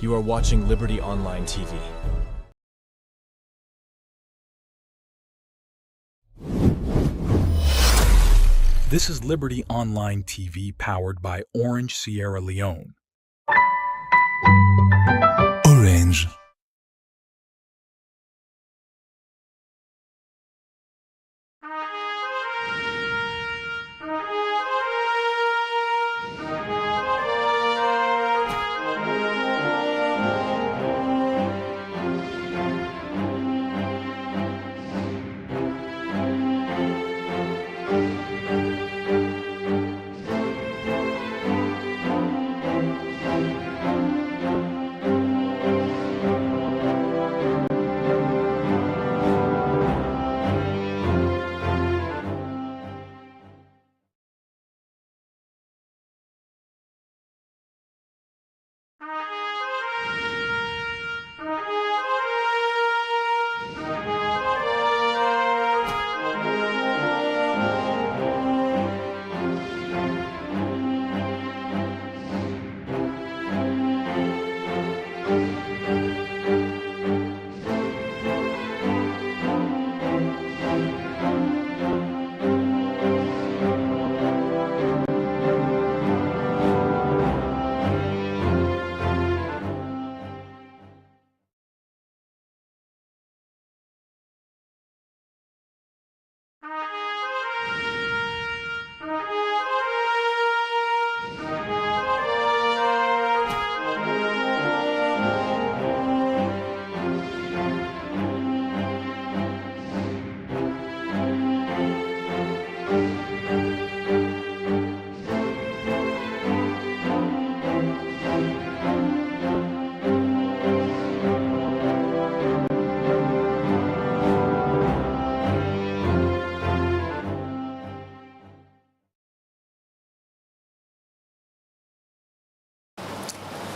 You are watching Liberty Online TV. This is Liberty Online TV powered by Orange Sierra Leone. Orange.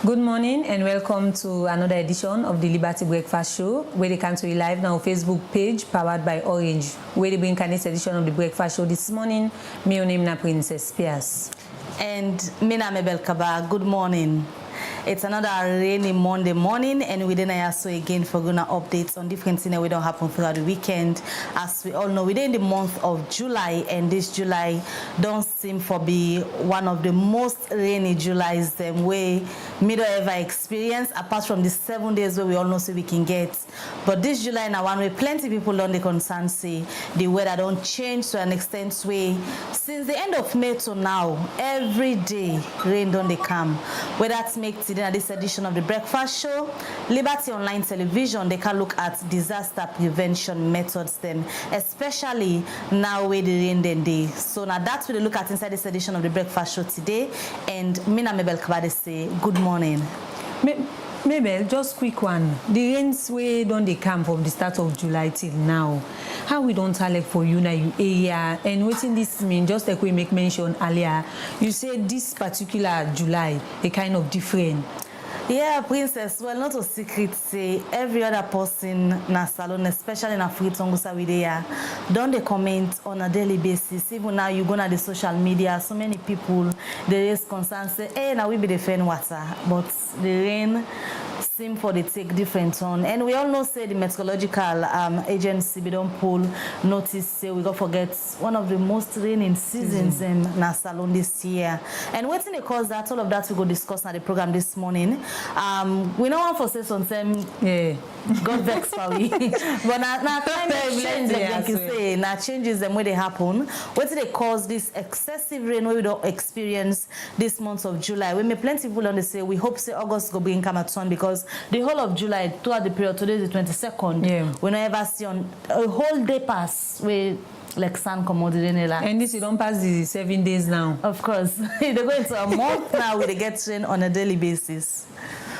Good morning and welcome to another edition of the Liberty Breakfast Show, where they come to you live now on Facebook page powered by Orange, where they bring this edition of the Breakfast Show this morning. My name is Princess Pierce. And Mina Mabel Kaba, good morning. It's another rainy Monday morning, and we then also again for gonna updates on different things that we don't happen throughout the weekend. As we all know, we're in the month of July, and this July don't seem to be one of the most rainy Julys we don't ever experience, apart from the 7 days where we all know so we can get. But this July now one way plenty people on the concern say the weather don't change to an extent way. Since the end of May to now, every day rain don't they come. Where that makes it in this edition of the Breakfast Show, Liberty Online Television, they can look at disaster prevention methods then, especially now where the rain then day. So now that's what they look at inside this edition of the Breakfast Show today. And Mina Mabel Kabade say, good morning. Mabel, just quick one. The rains way don't they come from the start of July till now. How we don't tell for you now you area, and what's in this mean, just like we make mention earlier, you said this particular July a kind of different. Yeah, Princess, well, not a secret, say every other person in a salon, especially in a free tongusa with there, don't they comment on a daily basis. Even now you go on the social media, so many people, there is concern, say, hey, now we be the fan water, but the rain seem for the take different tone. And we all know, say, the meteorological agency, we don't pull notice, say, we don't forget one of the most raining seasons in Nasalon this year. And what's in the cause that, all of that we go discuss on the program this morning. We know one for say something, yeah, God vex for we. But now time change them, like you say, now changes them where they happen. What's they cause this excessive rain where we don't experience this month of July? We may plenty people on the say, we hope say August go bring come at son, because the whole of July, throughout the period, today is the 22nd, yeah, we don't ever see on a whole day pass with like sun commodity. And this you don't pass the 7 days now. Of course. They go into a month now where they get rain on a daily basis.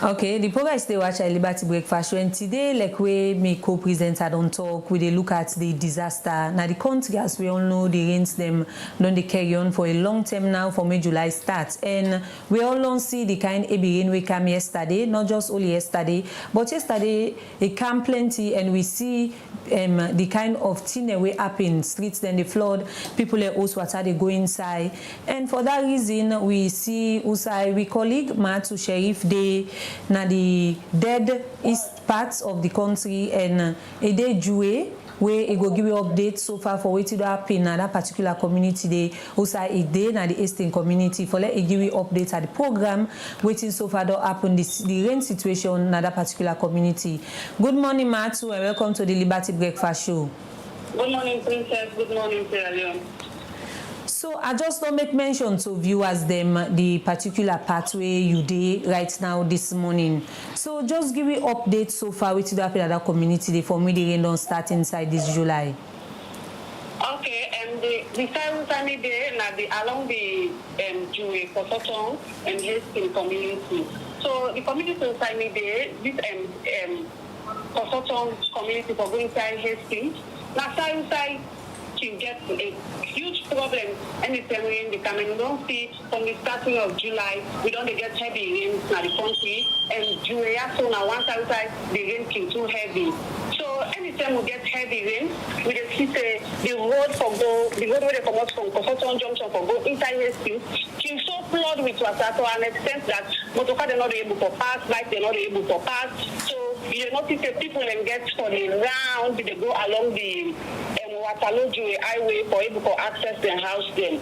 Okay, the program is still watch at Liberty Breakfast Show, and today, like we me co-presenter don't talk, we they look at the disaster. Now the country, as we all know, the rains them don't they carry on for a long time now for May July starts, and we all don't see the kind of rain we came yesterday, not just only yesterday, but yesterday it came plenty, and we see the kind of thing that we happen streets, then the flood, people are also water they go inside, and for that reason we see Usai, we colleague Matu Sheriff, they na the dead east parts of the country, and a day Jue where it go give you updates so far for waiting to happen in that particular community. They also a day na the eastern community for let it give you updates at the program waiting so far to happen the rain situation in that particular community. Good morning, Matsu, and welcome to the Liberty Breakfast Show. Good morning, Princess. Good morning, Sierra Leone. So I just don't make mention to viewers them the particular pathway you did right now this morning. So just give me updates so far with the that community for me the rain don't start inside this July. Okay, and the time day now along the Jue Kosotong and Hastings community. So the community time day this Kosotong community for going inside Hastings. Now side can get a huge problem anytime rain they come, and we don't see from the starting of July we don't get heavy rains in the country, and July so now one side the rain can too heavy. So anytime we get heavy rain, we just see the road where they come out from Kosotong Junction for go inside Hastings can so flood with water to an extent that motorcars are not able to pass, bikes they're not able to pass. So you notice that people then get for the round, they go along the Waterloo highway for able to access their house then.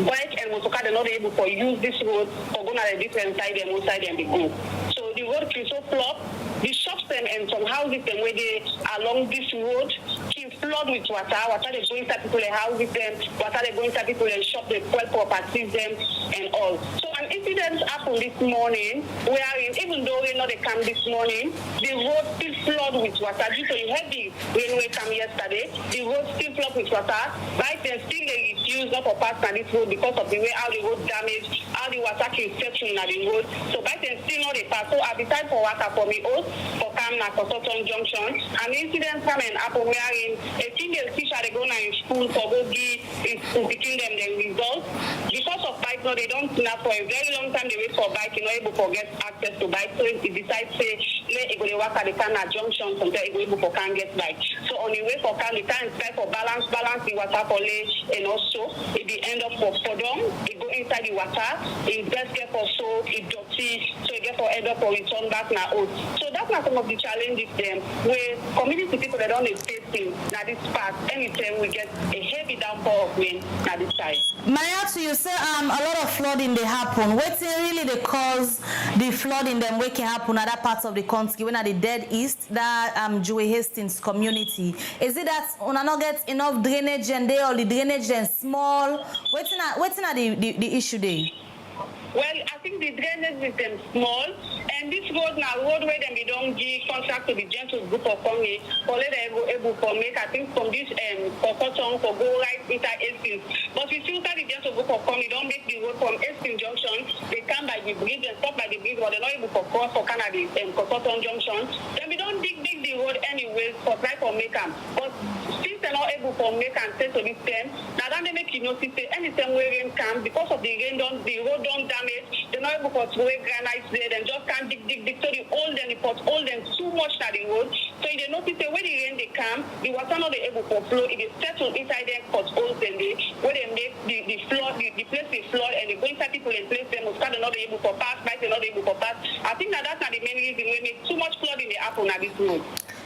Bike and motorcar they're not able to use this road for going at a different side and one side and they go. So the road can so flop. The shops and some houses and where they along this road can flood with water. Water they go inside people and houses them, water they go inside people and shop they fuel properties them and all. So an incident happened this morning wherein even though rain not they come this morning, the road still flood with water due to the heavy rainway come yesterday. The road still flood with water. Bike then still they refuse not to pass on this road because of the way how the road damaged, how the water can settle in the road. So bike then still not they pass. So at the time for water for me also for Kamna Kosotong Junction, an incident come and happen wherein a female teacher they go now in school for go give between them the results. Because of bike no they don't now for a very long time they wait for bike, you know, able to get access to bike. So it decides say let it go to work at the Kamna Junction until it go able to can get bike. So on the way for can the time try for balance the water for lay, and also it be end up for them, it go inside the water, it best get for so it dirty, so it get for end up for return back now out. So that's not some of the challenges them where community people that don't facing now this part anytime we get a heavy downpour of rain now this side. Mayatu, you say a lot of flooding they happen. What's really the cause the flooding them where can happen at that part of the country when at the dead east that Jue Hastings community? Is it that when I not get enough drainage and they or the drainage then small? What's not the issue there? Well, I think the drainage is them small, and this road now road where them we don't give contract to the gentle group of company for let them able to make I think from this Kosotong for go right inside Hastings. But we still the gentle group of company don't make the road from Hastings Junction. They come by the bridge and stop by the bridge, but they're not able to cross for Canada Kosotong Junction. Then we don't dig the road anyway for try for make them. But since they're not able to make and say to this time, now then they make you notice that anytime where rain comes because of the rain the road don't damage. They're not able to throw granite there and just can't dig so the old and the pot old and too much at the road. So if they notice that when the rain they come, the water not able to flow, it is settled inside them pot holes and they where they make the flood the place they flood and they go inside people and place them they're not able to pass, bikes they're not able to pass. I think that's not the main reason we make too much flooding they happen at this road.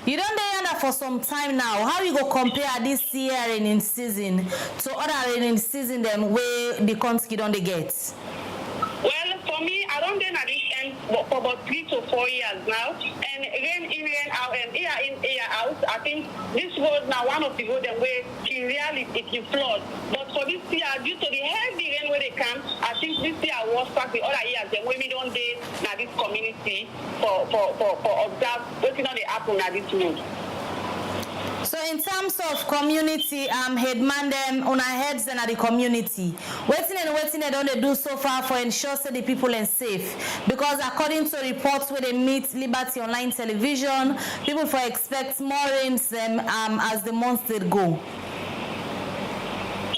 You don't do that for some time now. How you go compare this year raining season to other raining season them where the country don't they get? Well, for me, I don't think at this end for about 3 to 4 years now, and rain in, rain out, and year in, year out. I think this road now one of the roads where really it can flood. But for this year, due to the heavy rain where they come, I think this year was past the other years. Then when we don't do now this community for observe what's not the happen at this road. So in terms of community, headman them on our heads and at the community, waiting they don't do so far for ensure that the people are safe. Because according to reports where they meet Liberty Online Television, people for expect more rains as the months they go.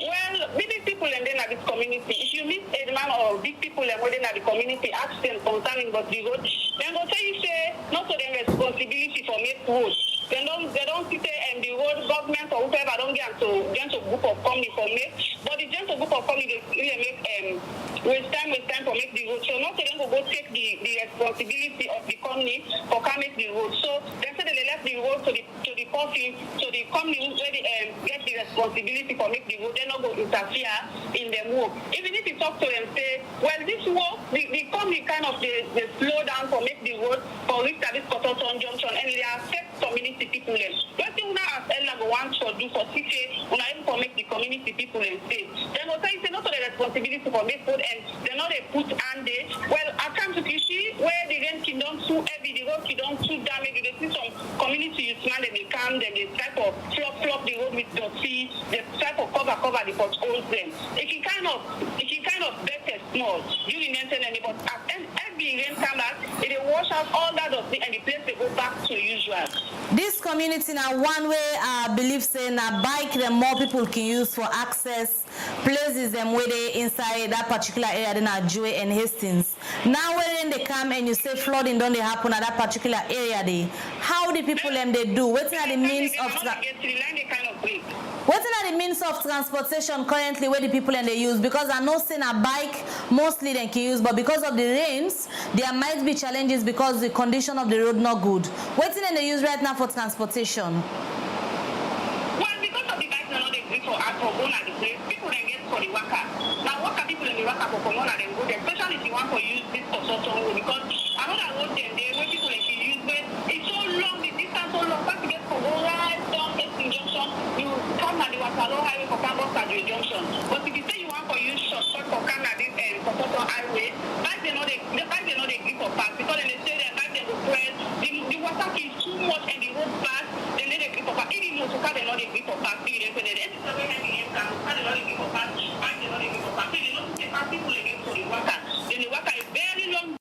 Well, big people and then at this community, if you meet a man or big people and within at the community, ask them concerning about the road, then go say not to them responsibility for make roads. They don't sit there and the road government chance or whoever don't get to group of company for make, but the gentle group of company they make waste time for make the road. So not them go take the responsibility of the company for can make the road. So they say they left the road to the company, so the company where they get the responsibility for make the road, they not go interfere in the work. Even if you talk to them, say, well, this work, the company kind of they slow down for make the road for reach service Kototon Junction, and they affect community people. What you now as Ella go want to do for CK, when I for make the community people and say, then go say it's not the responsibility for make road, and they know they put and they, well, at times you see where the rent kingdom too heavy, the road kingdom too damaged, they see some community youth man, they come, then they try to flop the road with dirty, they try to cover the potholes them. It can kind of better small. You remember any, but as every rain comes out, it will wash out all that dust and the place they go back to usual. This community now one way I believe saying a bike that more people can use for access places them where they inside that particular area then are Joy and Hastings. Now when they come and you say flooding don't they happen at that particular area they how the people them they do? What's the means of transportation currently where the people and they use? Because I know saying a bike mostly they can use, but because of the rains there might be challenges because the condition of the road not good. What's in they use right now for transportation? Well, because of the bike now they grip for going at the place, people then get for the worker. Now worker people in the worker for come on and then go there, especially if you want to use this for such road because another road there where people like use but it's so long, the distance so long, but to get for go right down Hastings Junction, you come at the Waterloo Highway for Campbell Cadre Junction. But if you say you want to use shortcut for Canada for Cotton Highway, bike they know they grip for pass because then they say that bike they go press the water is too much and the road pass, then they grip for pass. Even though so they know they grip for pass, they say that this is the way they grip for pass, they know they grip for pass, bike they know they grip for pass. They know to pass people again for the water. Then the water is very long.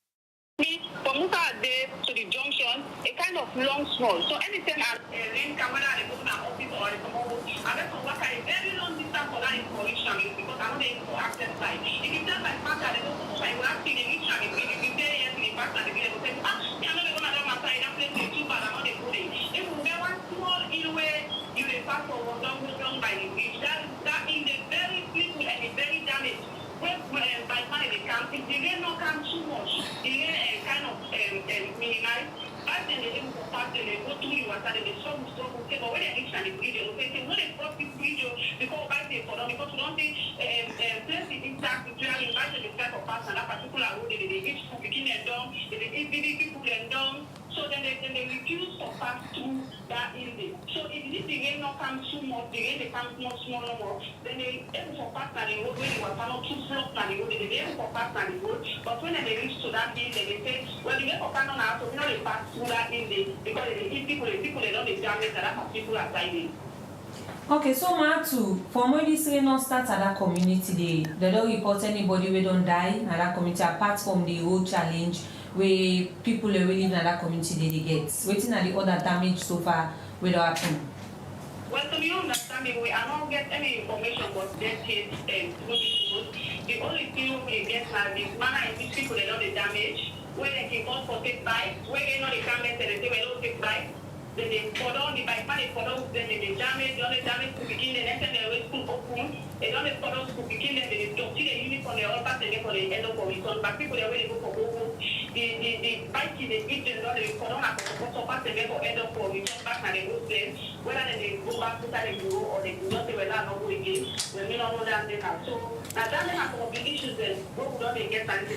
From Musa Day to the junction, a kind of long small. So anything as rain can whether they go to an office or they come home, and that's water a very long distance for that information because I know they go access side. If you tell my partner they go to side, you have to the reach and if you say yes to the partner, they will say, I know they're gonna do my side, that place is too bad, I know they go there. If we get one small way, you will pass forward, don't go down by the beach. That in the very slippery and the very damaged. When by the time they come, if the rain not come too much, the rain kind of minimize. But then they go pass, they go through the water, they struggle. Okay, but when they reach and the bridge, they say, when they cross this bridge, because by the for them, because we don't think place is intact, we are invited to try to pass on that particular road, they reach people begin them down, they people them down. So then they refuse to pass through that easy. So if the rain not come too much, the rain they come much small no more, then they able to pass on the road when the water not too slow on the road, they able to pass on the road. But when they reach to that easy, they say, well, the able to pass on our so we know they pass through that easy because people they don't they damage that particular side. Okay, so Matu, from when this rain not start at that community, they don't report anybody we don't die at that community apart from the road challenge where people who live in that community they get. Waiting at the other damage so far we don't happen. Well, to be understanding, we are not get any information about death hit through this road. The only thing we get now is manner in which people they know the damage, where they can go for take bike, where they know the damage and they say we don't take bike. Then they fall down the bike, they fall down, then they damage, the only damage to begin, the next time they school open, they don't fall down to begin, then they don't see the uniform, they all pass, they get for the end of the return, but people they already go for home. The bike they eat, they fall down, so pass, they get for end of the return back, and they go play, whether they go back to the go or they do not say, well, I'm not going again, when we don't know that they have. So, now that they have some of the issues, then, what would they get, and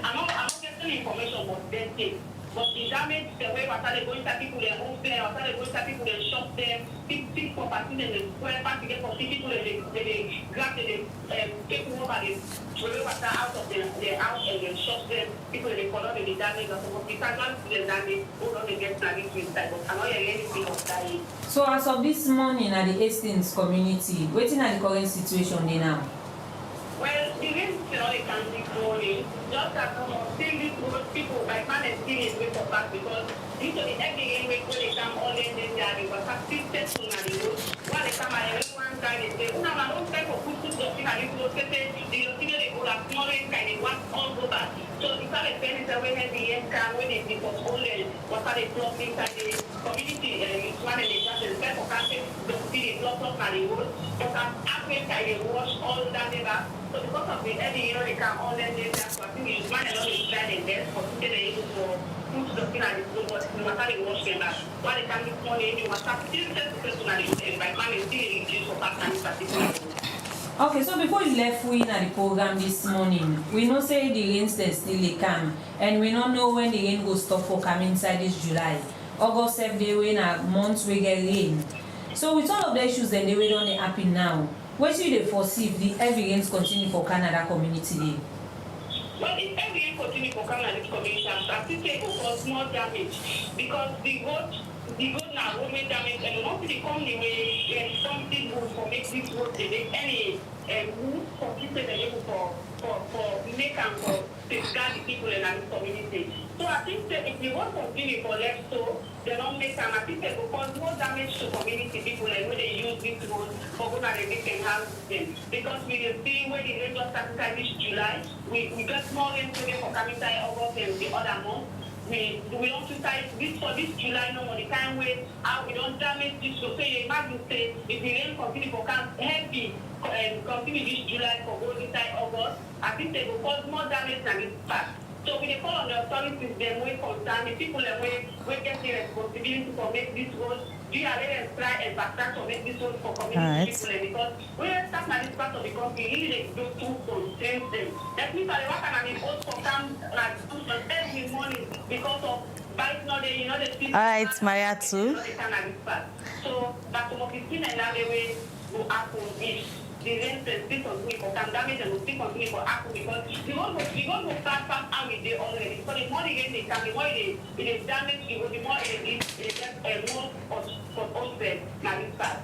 I'm not getting information about that thing. But the damage, the way water they go inside people, they homes there, water they go inside people, they shop them, big property, then they square back to get for people, they grab, they take over, they throw water out of their house and they shop them, people they follow, they damage, or some of the casualties they damage, hold on, they get damage inside, but I'm not hearing anything of that. So as of this morning at the Hastings community, waiting at the current situation there now? Well, the rain they can be morning, just as still this road people by man and still is way for back because due to the heavy rain when they come all in the was still settled on the road. While they come and everyone guy they say, no, I don't try for put the thing and this road say the they go like small rain kind of want all go back. So the time they say when heavy rain come when they was all in, what are they block inside the community man and they just try for camping, they block top na the road, but as average they wash all that river. So because of the heavy, you know, they can all them there. So I think you man along the slide and there for people they able to put the thing at the road, but no matter they wash them back. Why they can make money, you must have still just because of the by man is still reduced for part time particular. Okay, so before you left we in the program this morning, we know say the rains they still come, and we don't know when the rain will stop for coming inside this July. August 7th, they win a month we get rain. So with all of the issues then they wait on the happen now. What should they foresee if the heavy rains continue for Canada community day? Well, if heavy rain continue for Canada community, I think it will cause more damage because the road now will make damage, and once they come the way something will for make this road they make any move for people they able for make and for safeguard the people in our community. So I think that if the road continue for left so they don't make and I think it will cause more damage to community people and when they use this road for going to make them houses them. Because we will see when the rain just started this July, we got more rain today for coming August and the other month. We don't decide this for this July no more the time where how we don't damage this road. So you imagine say if the rain continue for heavy and continue this July for going inside August, I think they will cause more damage than this past. So we call on the authorities them way concerned, the people that we get the responsibility for make this road. We are ready to try and backtrack to make this road for community people because we are stuck in this part of the country, really they go to constrain them. That means that what can I mean also come like every morning because of bike not there, you know the people. All right, Maria too. So that's what 15 and that way will happen if the rain still continue for can damage and will still continue for happen because the road will start from how we did already. So the more the rain they come, the more it is damage the road, the more it is more for us there now this part.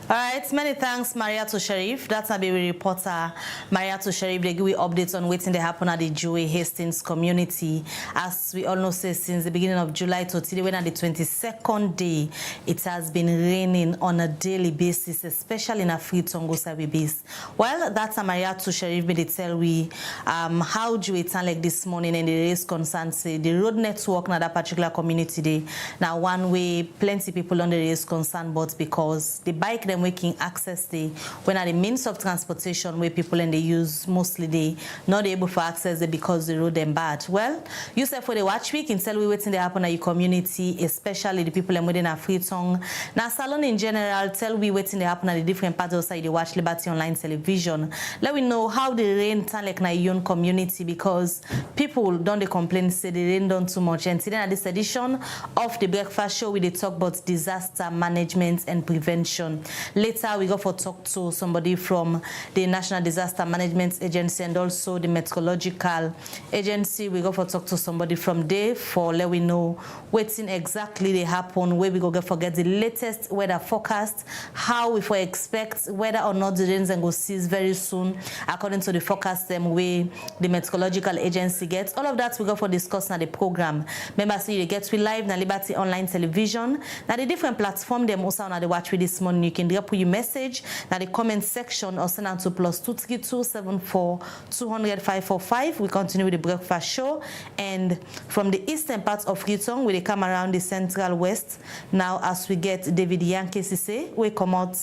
All right, many thanks, Maria to Sharif. That's a baby reporter, Maria to Sharif. They give you updates on waiting they happen at the Joey Hastings community. As we all know, since the beginning of July to today, when at the 22nd day, it has been raining on a daily basis, especially in a free Tongo base. Well, that's a Maria to Sharif. They tell we how Joey turn like this morning and the race concern say the road network na that particular community day. Now one way, plenty people on the race concern, but because the bike them making access the when are the means of transportation where people and they use mostly they not able to access it because the road them bad. Well, you say for the watch week in tell we waiting they happen at your community, especially the people and within a free tongue. Now salon in general tell we waiting they happen at the different parts outside the watch Liberty Online television. Let we know how the rain turn like na your own community because people don't they complain say the rain done too much. And today at this edition of the breakfast show we they talk about disaster management and prevention. Later, we go for talk to somebody from the National Disaster Management Agency and also the Meteorological Agency. We go for talk to somebody from there for let we know what's exactly they happen, where we go get the latest weather forecast, how we for expect whether or not the rains and go cease very soon, according to the forecast way the Meteorological Agency gets. All of that we go for discuss now the program. Remember, so you get we live na Liberty Online television. Now the different platform them also on the watch with this morning. You can drop your message in the comment section or send out to +232 74 200 545. We continue with the breakfast show, and from the eastern part of Ritong we come around the central west now as we get David Yankee Sise we come out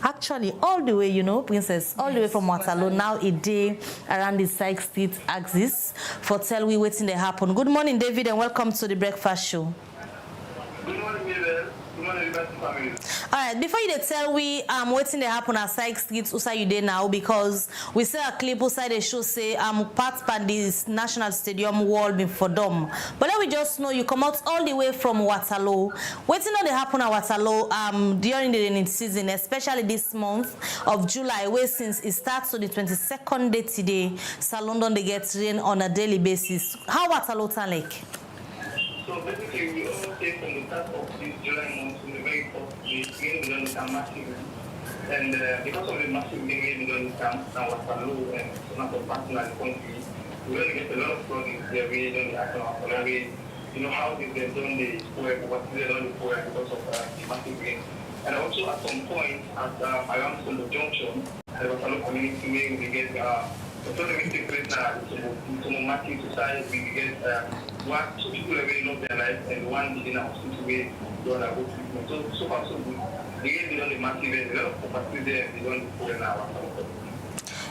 actually all the way, you know, Princess, all the way from Waterloo. Now a day around the Sykes Street axis for tell we waiting to happen. Good morning, David, and welcome to the breakfast show. Good morning, David. All right, before you tell we waiting to happen at Sykes Street, Usa you there now because we saw a clip outside the show say part of this National Stadium wall before them. But let we just know you come out all the way from Waterloo. Waiting on the happen at Waterloo during the rainy season, especially this month of July, where since it starts on the 22nd day today, London they get rain on a daily basis. How Waterloo turn like? So basically, we all say from the start of this July month, from the very first day, rain began to come massively. And because of the massive rain began to come, now Waterloo and some other parts of the country, we're going to get a lot of flooding there. We don't act on our you know, how they've done the poor, what they've done the poor because of the massive rain. And also at some point, at around Solo Junction, the Waterloo community where we get the tournament takes place now to market society, we get one, so people really love their life, and one in a hospital way, they want to go treatment. So far so good. they don't massive, a lot of property there, they don't put in our.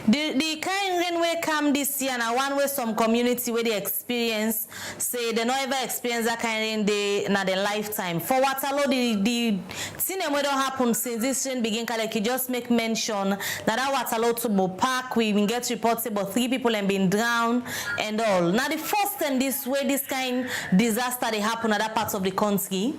The kind rain will come this year, and one way some community where they experience, say they not ever experience that kind of rain they in their lifetime. For Waterloo, the thing that don't happen since this rain begin, like you just make mention that Waterloo to Park, we get reports about 3 people have been drowned and all. Now the first time this way, this kind disaster they happen at that part of the country.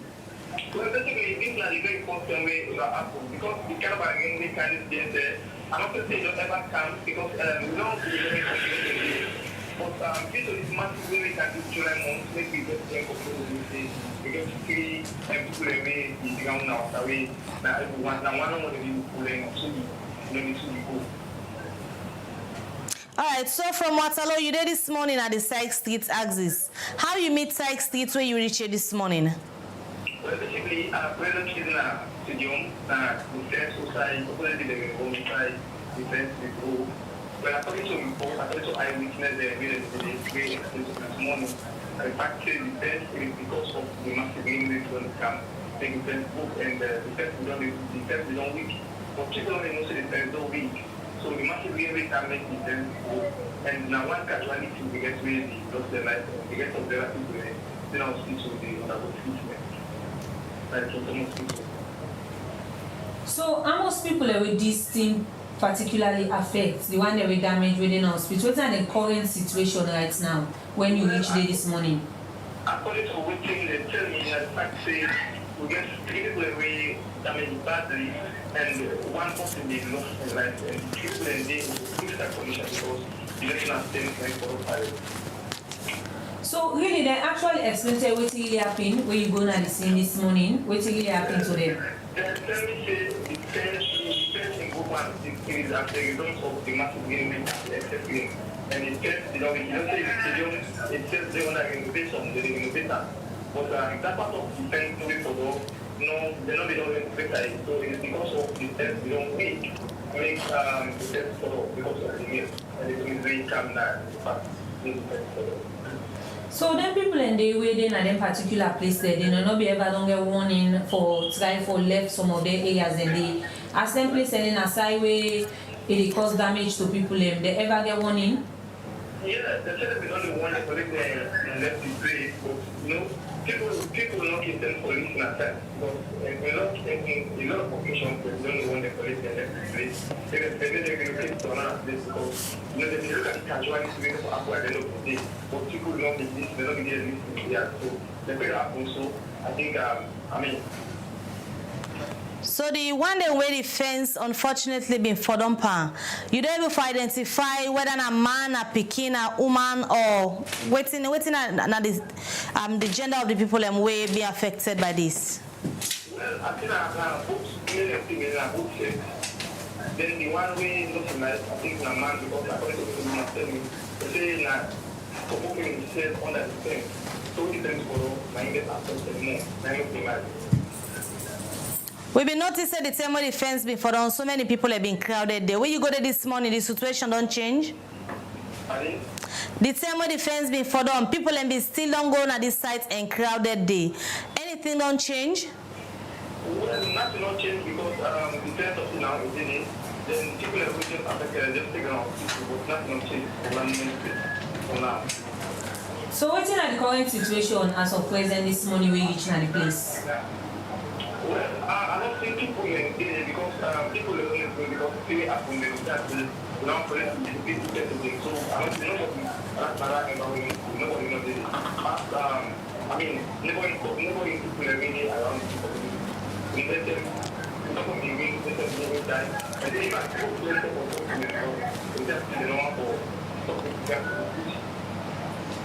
Well, basically, this is a very important way to happen because the kind of rain kind of things there. I'm not going to say don't ever come because we don't really communicate. But due to this massive way we can do July month, maybe we just take a community. We get to see people away, the ground now, away. Now, everyone, now one of the people pulling, so you need to go. All right, so from Waterloo, you did this morning at the Sykes Street axis. How you meet Sykes Street where you reach here this morning? Well, basically, present is in a stadium, defense society, opposite the home side, defense people. Well, according to eyewitness, they really very expensive this morning. In fact, the defense is because of the massive English when it comes. The defense book and the defense is on week. But people don't know the defense is week. So the massive English can make defense book. And now one casualty we get really lost their life. They get some better people in our hospital, they undergo treatment. So how most people with this thing particularly affect the one that were damaged within hospital? What's the current situation right now when you reach there this morning? According to what they tell me, the fact say we get 3 people away damaged badly and 1 person they lost their life and 3 people in the critical condition because the national state is for the. So really, they actually explain to you what really happened when you go to the scene this morning. What really happened to them? Let me say the first in group 1 is as a result of the massive game and it says the stadium, it says they want to innovation, the innovator. But that part of the defense moving forward, no, they're not the innovator. So it's because of the defense they don't make the defense follow because of the game. And it is very calm now, in fact, the defense follow. So then people in the way they in a particular place there, they will not be ever don't get warning for try for left some of their areas and they as them place in a side way it cause damage to people they ever get warning? Yeah, they said we only want to collect the left the place, but you know, people will not give them police in a sense. Because in a lot of occasions they don't want to collect the left the place. They relocate to another place because you know they look at the casualties waiting for Apple at the end of the day. But people will not be this, they're not going to get this here. So they better happen. So I think So the one day where the fence unfortunately been for dumper, you don't able to identify whether a man, a pekin, a woman, or waiting the gender of the people and way be affected by this. Well, I think then the one way looking like I think a man because according to the man tell me, they say that for moving himself under the fence, so it depends for my get affected more. I don't like. We've been noticing the time where the fence been for down, so many people have been crowded there. When you go there this morning, the situation don't change? Pardon? The time where the fence been for down, people have been still don't go on this site and crowded there. Anything don't change? Well, nothing don't change because the fence of now is in it. Then people are just affected, just taking out people, but nothing don't change for now. So what's in the current situation as of present this morning we reach the place? Well, I don't think people in it because people are only going because they are from the start to now for them to be tested. So I don't know nobody knows it. I mean, nobody people are really around people. We let them nobody really let them know that. And then if I go to the we just the normal for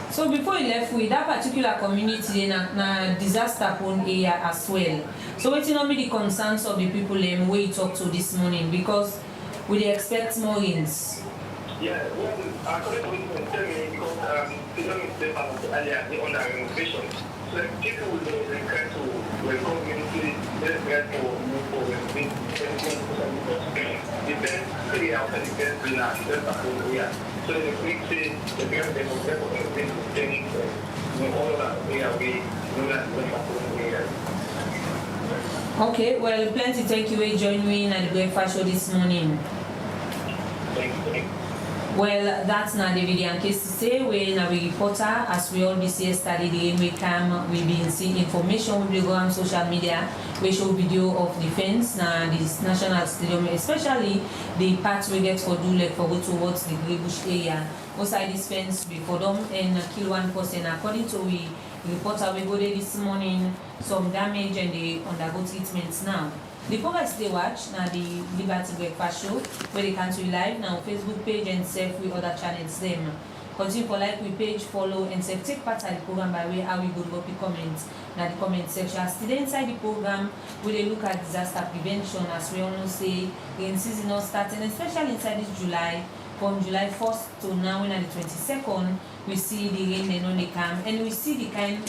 So before you left with that particular community na disaster prone area as well. So what's not be the concerns of the people where you talk to this morning because we expect more rains? Yeah, well, according to what you tell me, because they don't step out earlier, they under renovation. So people will request to welcome community, they request to move forward, the best area outside the best in a disaster prone area. So the quick say the best they will get for the training all of that area we know that the area. Okay, well, plenty thank you for joining at the breakfast show this morning. Thank you. Well, that's not the video in case to say when a reporter, as we always say, study the rain we come, we've been seeing information we go on social media, we show video of the fence now this national stadium, especially the parts we get for do like for go towards the Grey Bush area. Outside this fence we for them and kill one person. According to we reporter we go there this morning, some damage and they undergo treatments now. The progress they watch now the Liberty Breakfast Show where they can see live now Facebook page and self with other channels them. Continue for like we page, follow and self take part of the program by way how we go to comments now the comment section. Still inside the program we they look at disaster prevention as we all know say in season not starting, especially inside this July. From July 1st to now in the 22nd, we see the rain and on the come and we see the kind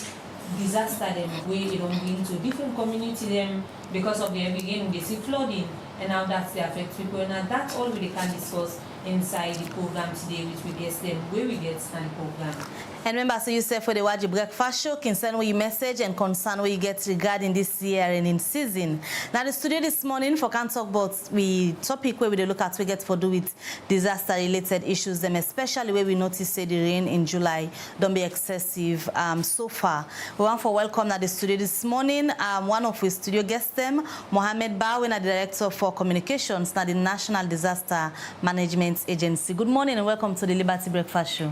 disaster them way it don't bring to different community them because of the heavy rain, they see flooding and how that's the affect people. And that's all we can discuss inside the program today, which we get them where we get the program. And remember, so you say for the Waji Breakfast Show, can send you message and concern what you get regarding this year and in season. Now the studio this morning for can talk about we topic where we look at we get for do with disaster related issues, them especially where we notice say the rain in July don't be excessive so far. We want for welcome now the studio this morning. One of our studio guests them, Mohammed Ba, the director for communications now the National Disaster Management Agency. Good morning and welcome to the Liberty Breakfast Show.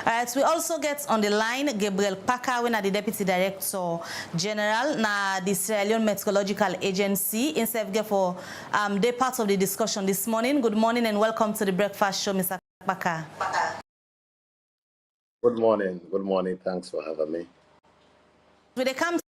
All right, we also get on the line Gabriel Parker, when the Deputy Director General na the Sierra Leone Meteorological Agency. Instead for they part of the discussion this morning. Good morning and welcome to the Breakfast Show, Mr. Parker. Good morning. Good morning. Thanks for having me. When it comes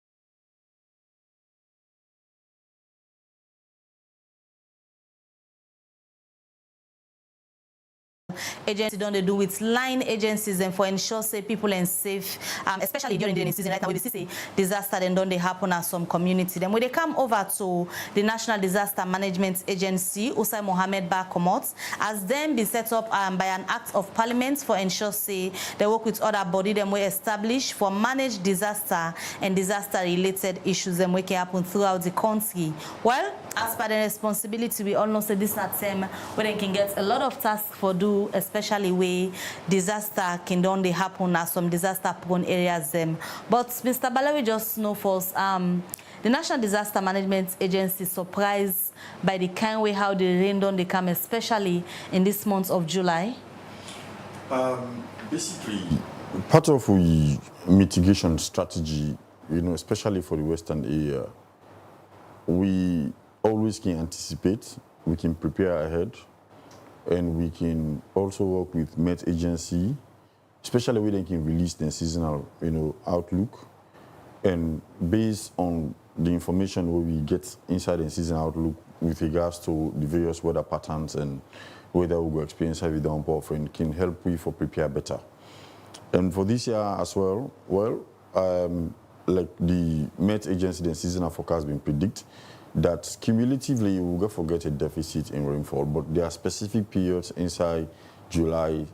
agency don't they do with line agencies and for ensure say people and safe, especially during the rainy season. Right now we see disaster then don't they happen at some community. Then when they come over to the National Disaster Management Agency, Usai Mohammed Ba Komot, as then be set up by an act of parliament for ensure say they work with other body them we establish for manage disaster and disaster related issues them we can happen throughout the country. Well, as per the responsibility, we all know say this not time where they can get a lot of tasks for do, especially where disaster can only happen at some disaster prone areas them. But Mr. Balawi just know first, the National Disaster Management Agency surprised by the kind way how the rain don't they come, especially in this month of July. Basically, part of the mitigation strategy, especially for the Western area, we always can anticipate, we can prepare ahead, and we can also work with Met Agency, especially when they can release the seasonal, outlook, and based on the information where we get inside the seasonal outlook with regards to the various weather patterns and whether we go experience heavy downpour, and can help we for prepare better. And for this year as well, like the Met Agency, the seasonal forecast been predict that cumulatively we'll go forget a deficit in rainfall, but there are specific periods inside July,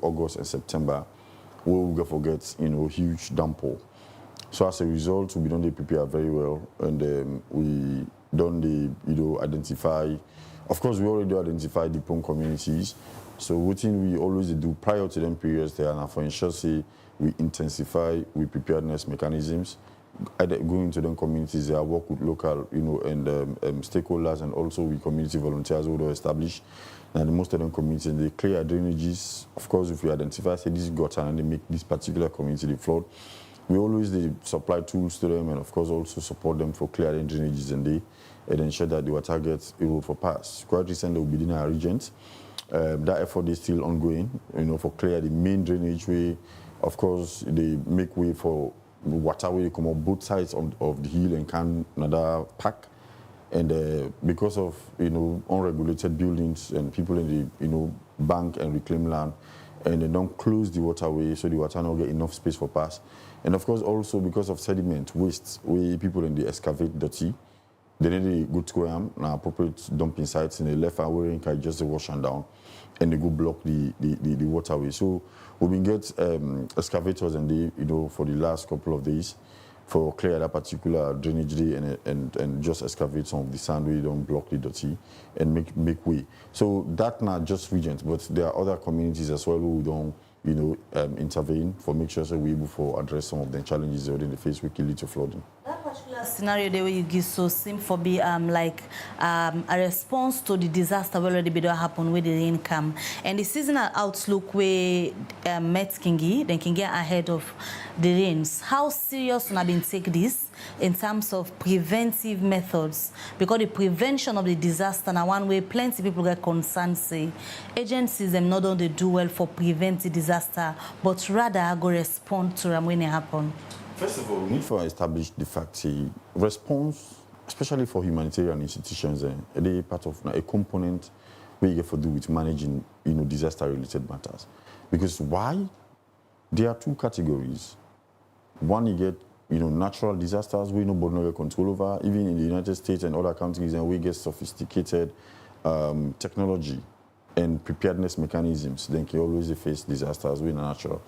August and September where we'll go forget, huge downpour. So as a result, we don't prepare very well, and we don't identify. Of course, we already identify the prone communities. So what thing we always do prior to them periods there, and for ensure say we intensify with preparedness mechanisms. Going into them communities, they work with local, and stakeholders, and also with community volunteers who are established. And most of them communities, they clear drainages. Of course, if we identify, say this gutter and they make this particular community the flood, we always supply tools to them, and of course also support them for clearing drainages and ensure that the water gets able for pass. Quite recently, within our regions, that effort is still ongoing. For clear the main drainage way. Of course, they make way for waterway come on both sides of the hill and Canada Park, and because of unregulated buildings and people in the bank and reclaim land, and they don't close the waterway so the water not get enough space for pass, and of course also because of sediment waste where people in the excavate dirty, they need to go to now appropriate dumping sites in the left and where can just wash them down, and they go block the waterway. So we've been get excavators and for the last couple of days for clear that particular drainage day and just excavate some of the sand where you don't block the dirty and make way. So that not just regions, but there are other communities as well who don't, intervene for make sure that we're able to address some of the challenges that they face with lead to flooding. That particular scenario the way you give so seem for be a response to the disaster where already happen with the rain come and the seasonal outlook where met Kingi then can get ahead of the rains. How serious have been take this in terms of preventive methods? Because the prevention of the disaster now one way plenty people get concerned say agencies them not only do well for prevent the disaster but rather go respond to them when it happen. First of all, we need to establish the fact response, especially for humanitarian institutions, they part of a component where you get to do with managing, disaster-related matters. Because why? There are two categories. One, you get, natural disasters we nobody no get control over. Even in the United States and other countries, and we get sophisticated technology and preparedness mechanisms. Then you always face disasters we natural.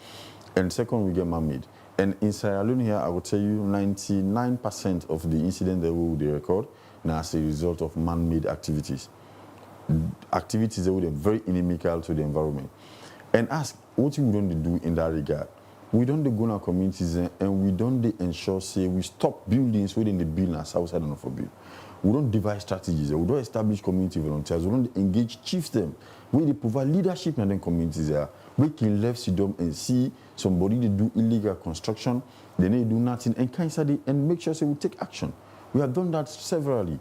And second, we get man-made. And in Sierra Leone here, I will tell you 99% of the incidents that we record now as a result of man-made activities. Activities that were very inimical to the environment. And ask, what we don't do in that regard? We don't go in our communities and we don't ensure, say, we stop buildings within the building as outside and for build. We don't devise strategies. We don't establish community volunteers. We don't engage chiefs them. We they provide leadership in the communities there. We can left sit down and see somebody they do illegal construction, then they do nothing and cancer and make sure say we take action. We have done that severally.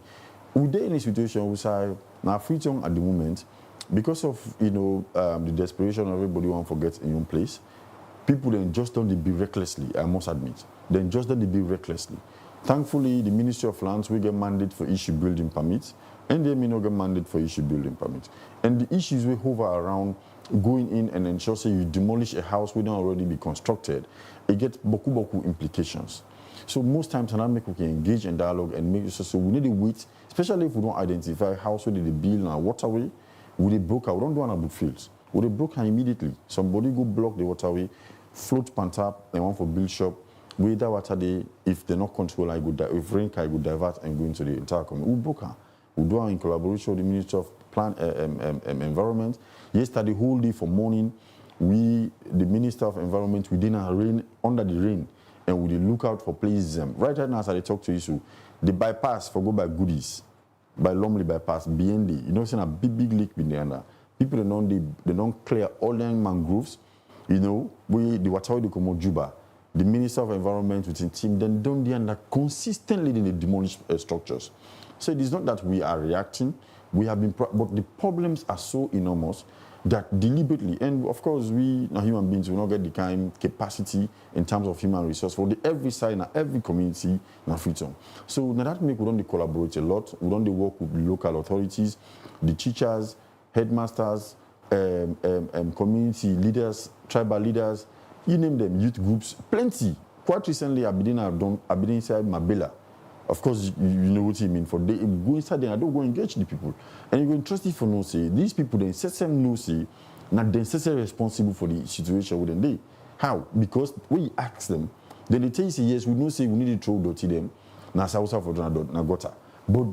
We're in a situation we say now Freetown at the moment, because of the desperation of everybody want to forget in one place, people then just don't be recklessly, I must admit. Then just don't be recklessly. Thankfully, the Ministry of Lands will get mandate for issue building permits, and they may not get mandate for issue building permits. And the issues we hover around going in and ensure say you demolish a house we don't already be constructed, it gets boku implications. So most times, we can engage in dialogue and make sure so we need to wait, especially if we don't identify house where they build a waterway, with a broker, we don't do an fields. With a broker immediately, somebody go block the waterway, float pantap, and want for build shop. With that water day, if they're not control, if rain can go divert and go into the entire community. We broker. We do it in collaboration with the Ministry of Plan Environment. Yesterday, whole day for morning, the Minister of Environment, we didn't rain under the rain, and we look out for places. Right now, as I talk to you, so the bypass for go by goodies, by Lumley bypass, BND, saying a big lake in there. People they don't clear all the mangroves. The water they come out Juba. The Minister of Environment within team then don't they consistently they demolish structures. So it is not that we are reacting. We have been, but the problems are so enormous that deliberately, and of course we, human beings, will not get the kind of capacity in terms of human resource for every side and every community in Freetown. So now that make we don't collaborate a lot. We don't work with the local authorities, the teachers, headmasters, community leaders, tribal leaders, you name them, youth groups, plenty. Quite recently, I've been inside Mabela. Of course, you know what I mean. For they go inside there, I don't go engage the people. And you're interested for no say. These people, they set them no say, not necessarily responsible for the situation within they. How? Because when you ask them, then they tell you, say, yes, we know say we need to throw dirty them. Na sausa for na gota. But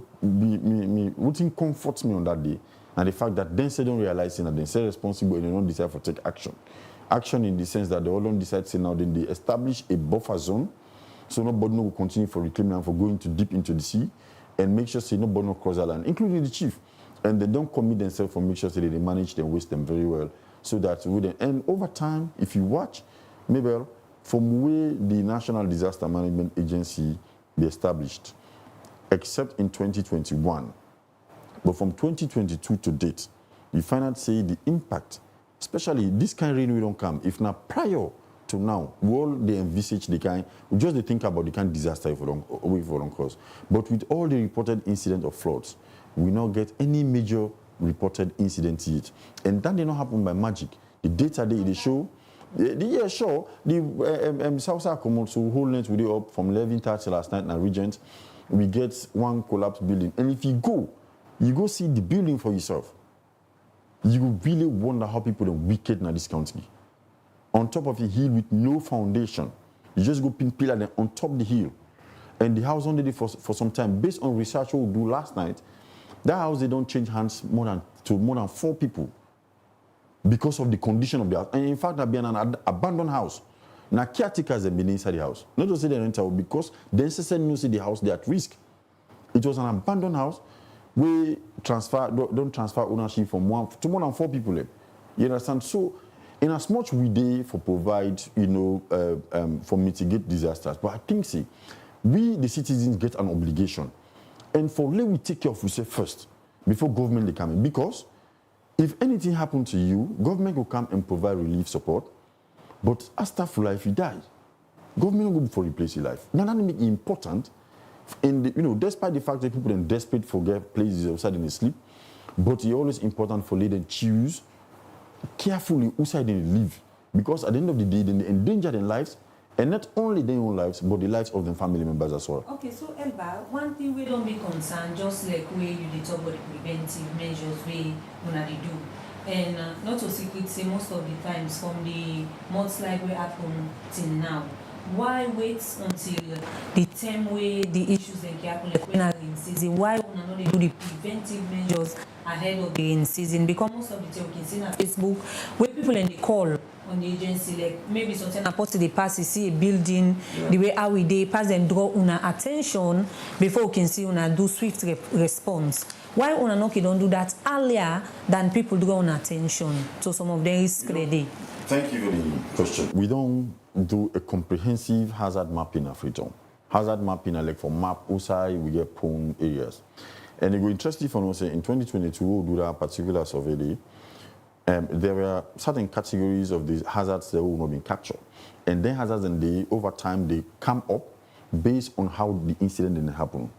what comforts me on that day, and the fact that then they don't realize that they say responsible and they don't decide to take action. Action in the sense that they all don't decide to say now, then they establish a buffer zone, so nobody will continue for reclaiming land for going too deep into the sea, and make sure say nobody will cross the land, including the chief. And they don't commit themselves for make sure that they manage them, waste them very well, so that we then, and over time, if you watch, maybe from where the National Disaster Management Agency be established, except in 2021, but from 2022 to date, you find out say the impact, especially this kind of rain we don't come, if not prior to now, we all they envisage the kind, we just they think about the kind of disaster if we don't cause. But with all the reported incident of floods, we not get any major reported incident yet. And that did not happen by magic. The data they show, the South come out, so whole night we did up from 11:30 last night in our Regent, we get one collapsed building. And if you go see the building for yourself, you will really wonder how people are wicked in this country. On top of a hill with no foundation, You just go pin pillar them on top of the hill. And the house only did for some time. Based on research we do last night, that house, they don't change hands more than 4 people because of the condition of the house. And in fact, that be an abandoned house. Now, caretakers have been inside the house. Not to say they rent out, because the necessary news in the house, they're at risk. It was an abandoned house. We don't transfer ownership from 1 to more than 4 people. You understand? So, in as much we do for provide, for mitigate disasters, but I think, see, we, the citizens, get an obligation. And for let we take care of ourselves first, before government they come in. Because if anything happened to you, government will come and provide relief support. But after for life, you die. Government will go for replace your life. Now that make it important. Despite the fact that people are desperate for get places outside in the sleep, but it's always important for them choose carefully outside they live. Because at the end of the day, they endanger their lives. And not only their own lives, but the lives of their family members as well. Okay, so Elba, one thing we don't be concerned, just like where you did talk about the preventive measures we they do. And not to secret say most of the times from the mudslide we happen till now. Why wait until the time where the issues then happen like when rain season? Why not do the preventive measures ahead of the rain season? Because most of the time we can see on Facebook where people in the call on the agency, like maybe something about the pass, you see a building, the way how they pass and draw una attention before we can see una do swift response. Why una no don't do that earlier than people draw una attention to some of the risk ready? Thank you for the question. We don't do a comprehensive hazard mapping in Freetown. Hazard mapping, like for map outside, we get prone areas. And it will interesting for us in 2022, we'll do that particular survey. There were certain categories of these hazards that will not be captured. And then hazards, and over time, they come up based on how the incident didn't happen.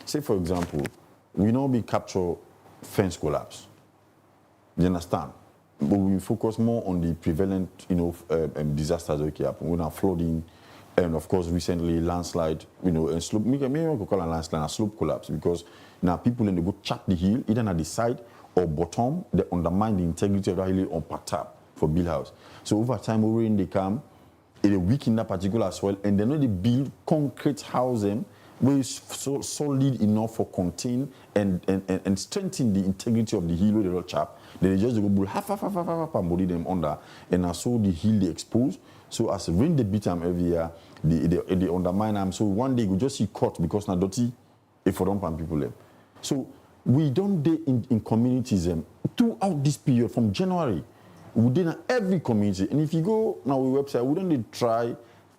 Say, for example, we know we capture fence collapse. You understand? But we focus more on the prevalent, disasters that can happen. We have flooding, and of course, recently landslide, and slope. Maybe we could call a landslide a slope collapse because now people in the go chop the hill, either at the side or bottom, they undermine the integrity of that hill on part tap for build house. So over time, over in they come, it weaken that particular soil, and then they build concrete housing where it's so solid enough for contain and strengthen the integrity of the hill where they don't chop. Then they just go bull half and body them under, and so the hill they expose. So as rain they beat them every year, they undermine them. So one day we just see cut because now dirty if we don't pan people them. So we don't do in communities throughout this period from January. We did in every community, and if you go on our website, we don't try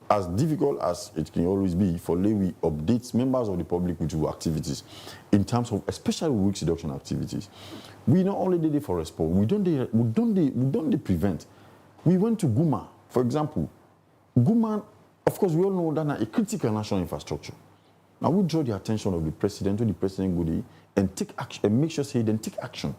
as difficult as it can always be for we update members of the public with activities in terms of especially risk reduction activities. We not only did it for response, we don't prevent. We went to Guma, for example. Guma, of course, we all know that a critical national infrastructure. Now we draw the attention of the president to the president Goody and take action and make sure say then take action.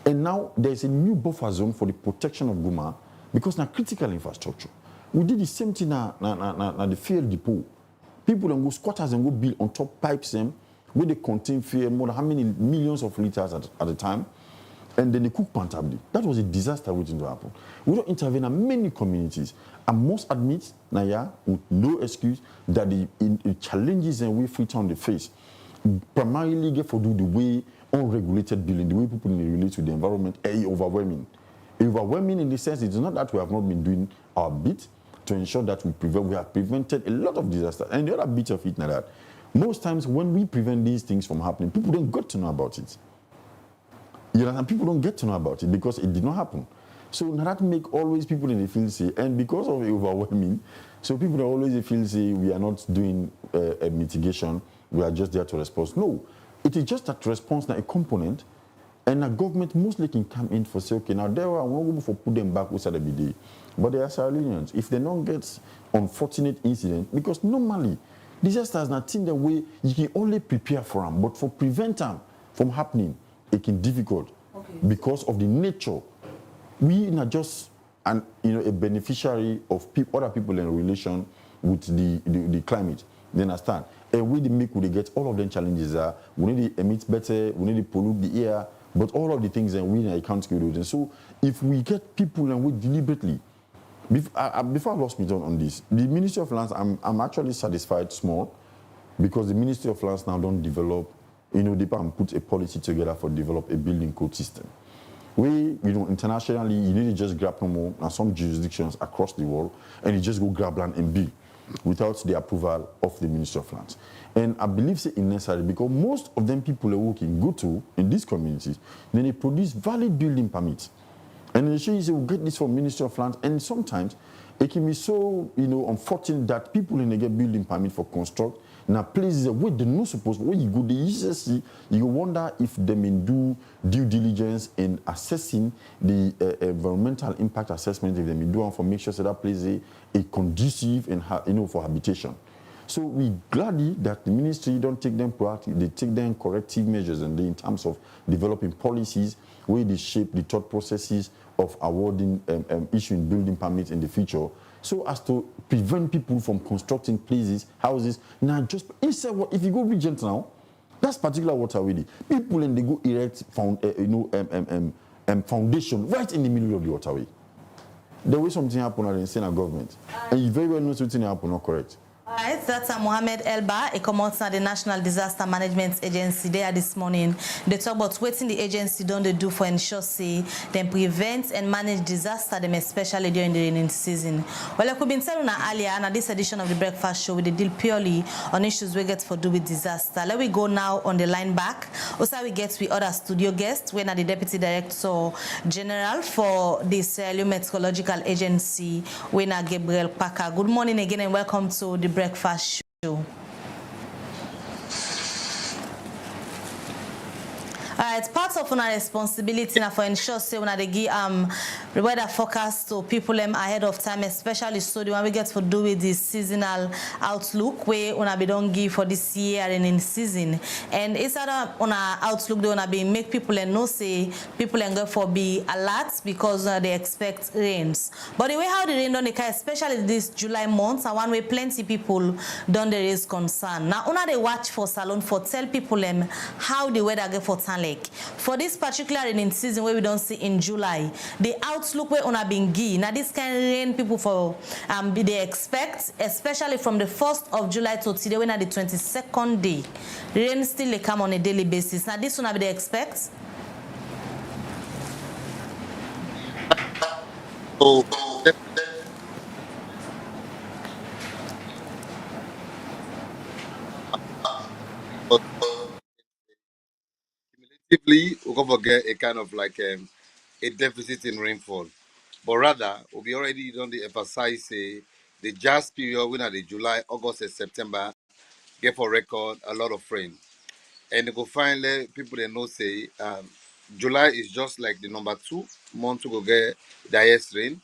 And now there's a new buffer zone for the protection of Guma because now critical infrastructure. We did the same thing at the fuel depot. People then go squatters and go build on top pipes where they contain fuel more than how many millions of liters at a time, and then they cook pantably. That was a disaster waiting to happen. We don't intervene in many communities. I must admit, Naya, with no excuse, that the challenges and we Freetown they face primarily get for do the way unregulated building, the way people relate to the environment, overwhelming. Overwhelming in the sense it is not that we have not been doing our bit to ensure that we have prevented a lot of disasters. And the other bit of it now that most times when we prevent these things from happening, people don't get to know about it. You know, and people don't get to know about it because it did not happen. So now that make always people in the field say, and because of overwhelming, so people always feel say we are not doing a mitigation, we are just there to respond. No, it is just that response now a component. And the government mostly can come in for say, okay, now there are one for put them back outside the BD. But they are Sierra Leoneans. If they don't get unfortunate incident, because normally disasters are not in the way you can only prepare for them, but for prevent them from happening, it can be difficult because of the nature. We are just a beneficiary of other people in relation with the climate. They understand. And we they get all of them challenges are we need to emit better, we need to pollute the air. But all of the things that we can't do. And so if we get people and we deliberately Before I lost me on this, the Ministry of Lands, I'm actually satisfied small because the Ministry of Lands now don't develop, they put a policy together for develop a building code system. Internationally, you need to just grab more and some jurisdictions across the world, and you just go grab land and build without the approval of the Ministry of Lands. And I believe it's necessary because most of them people are working go to in these communities, then they produce valid building permits. And they say, we'll get this from Ministry of Lands, and sometimes it can be so, unfortunate that people in get building permit for construct. Now, places where they're not supposed to, when you go, they usually see, you wonder if they may do due diligence in assessing the environmental impact assessment, if they may do one for make sure that place is conducive and for habitation. So we gladly that the ministry don't take them proactive, they take them corrective measures and in terms of developing policies where they shape the thought processes of awarding, issuing building permits in the future, so as to prevent people from constructing places, houses. Now, just instead, what if you go Regent now, that's particular water already. People and they go erect foundation right in the middle of the waterway. The way something happened at the Senate government, and you very well know something happened, not correct. Alright, that's Mohamed Elba, a commander at the National Disaster Management Agency there this morning. They talk about what the agency don't they do for ensure say them prevent and manage disaster them especially during the rainy season. Well, like we've been telling earlier, and this edition of the Breakfast Show, we deal purely on issues we get for do with disaster. Let we go now on the line back. Also, we get with other studio guests. We're the Deputy Director General for the Sierra Leone Meteorological Agency, Wena Gabriel Parker. Good morning again and welcome to the Breakfast Show. It's part of our responsibility now for ensure say when they give the weather forecast to people ahead of time, especially so the one we get to do with the seasonal outlook where we don't give for this year and in season. And it's other on our outlook they wanna be make people know say people go for be alert because they expect rains. But the way how the rain don't occur, especially this July month, and one way plenty people don't there is concern. Now they watch for salon for tell people how the weather go for town like. For this particular raining season where we don't see in July, the outlook where on a being given. Now this kind of rain people for they expect, especially from the 1st of July to today when at the 22nd day, rain still they come on a daily basis. Now this one they expect. So, cumulatively, we're going to get a kind of like a deficit in rainfall. But rather, we already done the emphasize the just period when at the July, August, and September get for record a lot of rain. And they go finally people they know say July is just like the number 2 month to go get the highest rain,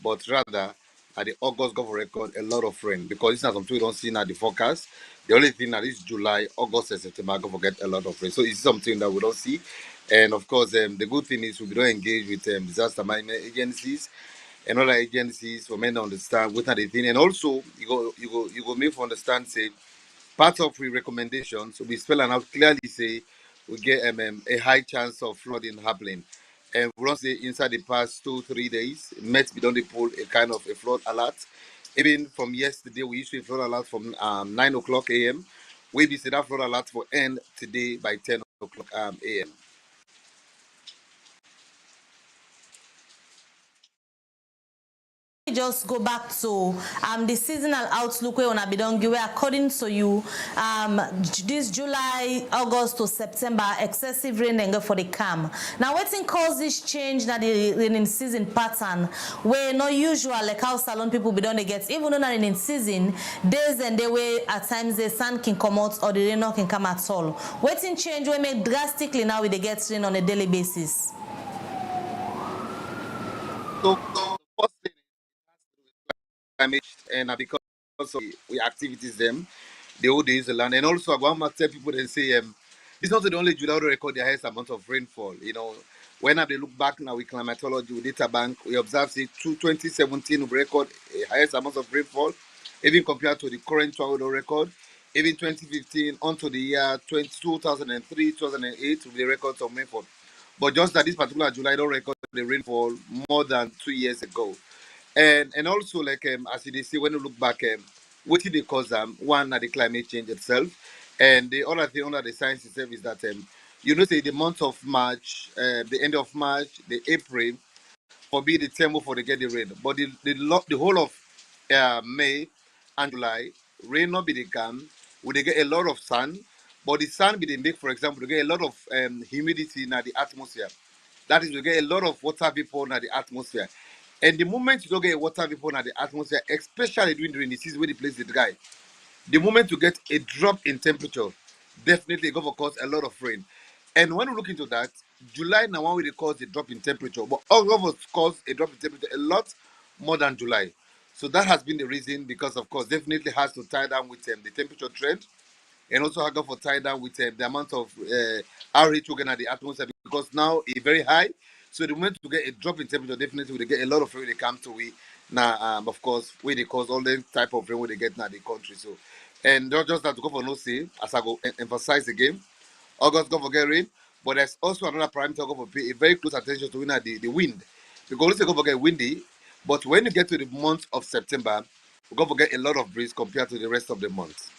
but rather at the August go for record a lot of rain because it's not something we don't see now the forecast. The only thing that is July, August, and September go forget a lot of rain. So it's something that we don't see. And of course, the good thing is we don't engage with disaster management agencies and other agencies for men to understand what are the thing. And also you go make for understand say part of the recommendations, we spell out clearly say we get a high chance of flooding happening. And we don't say inside the past 2-3 days, Met we don't pull a kind of a flood alert. Even from yesterday, we issued a flood alert from 9 o'clock a.m. We be that flood alert for end today by 10 o'clock a.m. Just go back to the seasonal outlook where on be done give according to you this July, August to September excessive rain and go for the calm. Now what thing cause this change that the raining season pattern where not usual like how salon people be done they get even though not in season days and the way at times the sun can come out or the rain not can come at all. What thing change we make drastically now with the get rain on a daily basis? So first thing climate and because of we activities them, the old days the land. And also I want to tell people and say it's not the only July to record the highest amount of rainfall. When they look back now with climatology with data bank, we observe say 2017 we record a highest amount of rainfall, even compared to the current record. Even 2015 onto the year 2003, 2008 we record some rainfall. But just that this particular July don't record the rainfall more than 2 years ago. And also like as you see when you look back, what did they cause one the climate change itself, and the other thing under the science itself is that say the month of March, the end of March, the April for be the time for the get the rain, but the whole of May and July rain not be the come, we they get a lot of sun, but the sun be the make, for example, they get a lot of humidity in the atmosphere. That is, we get a lot of water vapor in the atmosphere. And the moment you don't get water vapor in the atmosphere, especially during the rainy season when the place is dry, the moment you get a drop in temperature, definitely it's going to cause a lot of rain. And when we look into that, July now one will cause a drop in temperature, but August cause a drop in temperature a lot more than July. So that has been the reason, because of course definitely has to tie down with the temperature trend, and also have for tie down with the amount of RH we're at the atmosphere, because now it's very high. So the moment to get a drop in temperature, definitely we get a lot of rain they come to we now. Of course, where they cause all the type of rain where they get now the country. So, and not just that to go for no say, as I go emphasize again, August go for get rain, but there's also another parameter go for pay a very close attention to the wind, because let's go for get windy, but when you get to the month of September, we go for get a lot of breeze compared to the rest of the months.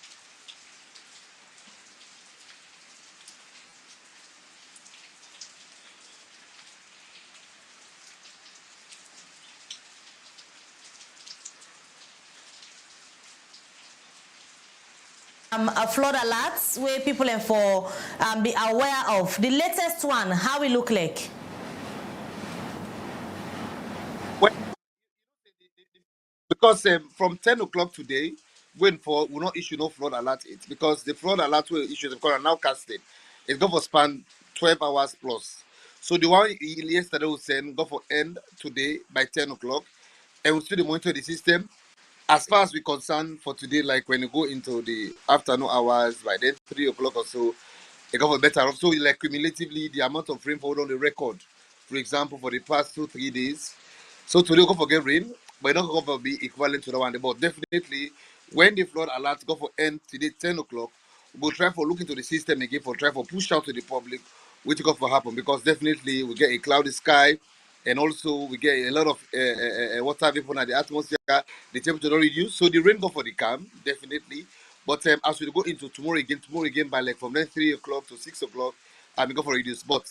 A flood alerts where people are for be aware of. The latest one, how it look like? Because from 10 o'clock today, going for will not issue no flood alert it, because the flood alert will issue because are now casted. It's going for span 12 hours plus. So the one yesterday was send go for end today by 10 o'clock, and we still monitor the system. As far as we concern for today, like when you go into the afternoon hours, by then 3 o'clock or so, it got for better off. So like cumulatively the amount of rainfall on the record, for example, for the past 2 3 days. So today we go for get rain, but it's not going to be equivalent to the one. But definitely when the flood alert go for end today 10 o'clock, we'll try for look into the system again for try for push out to the public, which go for happen, because definitely we get a cloudy sky, and also we get a lot of water vapor in the atmosphere. The temperature don't reduce, so the rain go for the calm definitely. But as we go into tomorrow again by like from then 3 o'clock to 6 o'clock, we go for reduce. But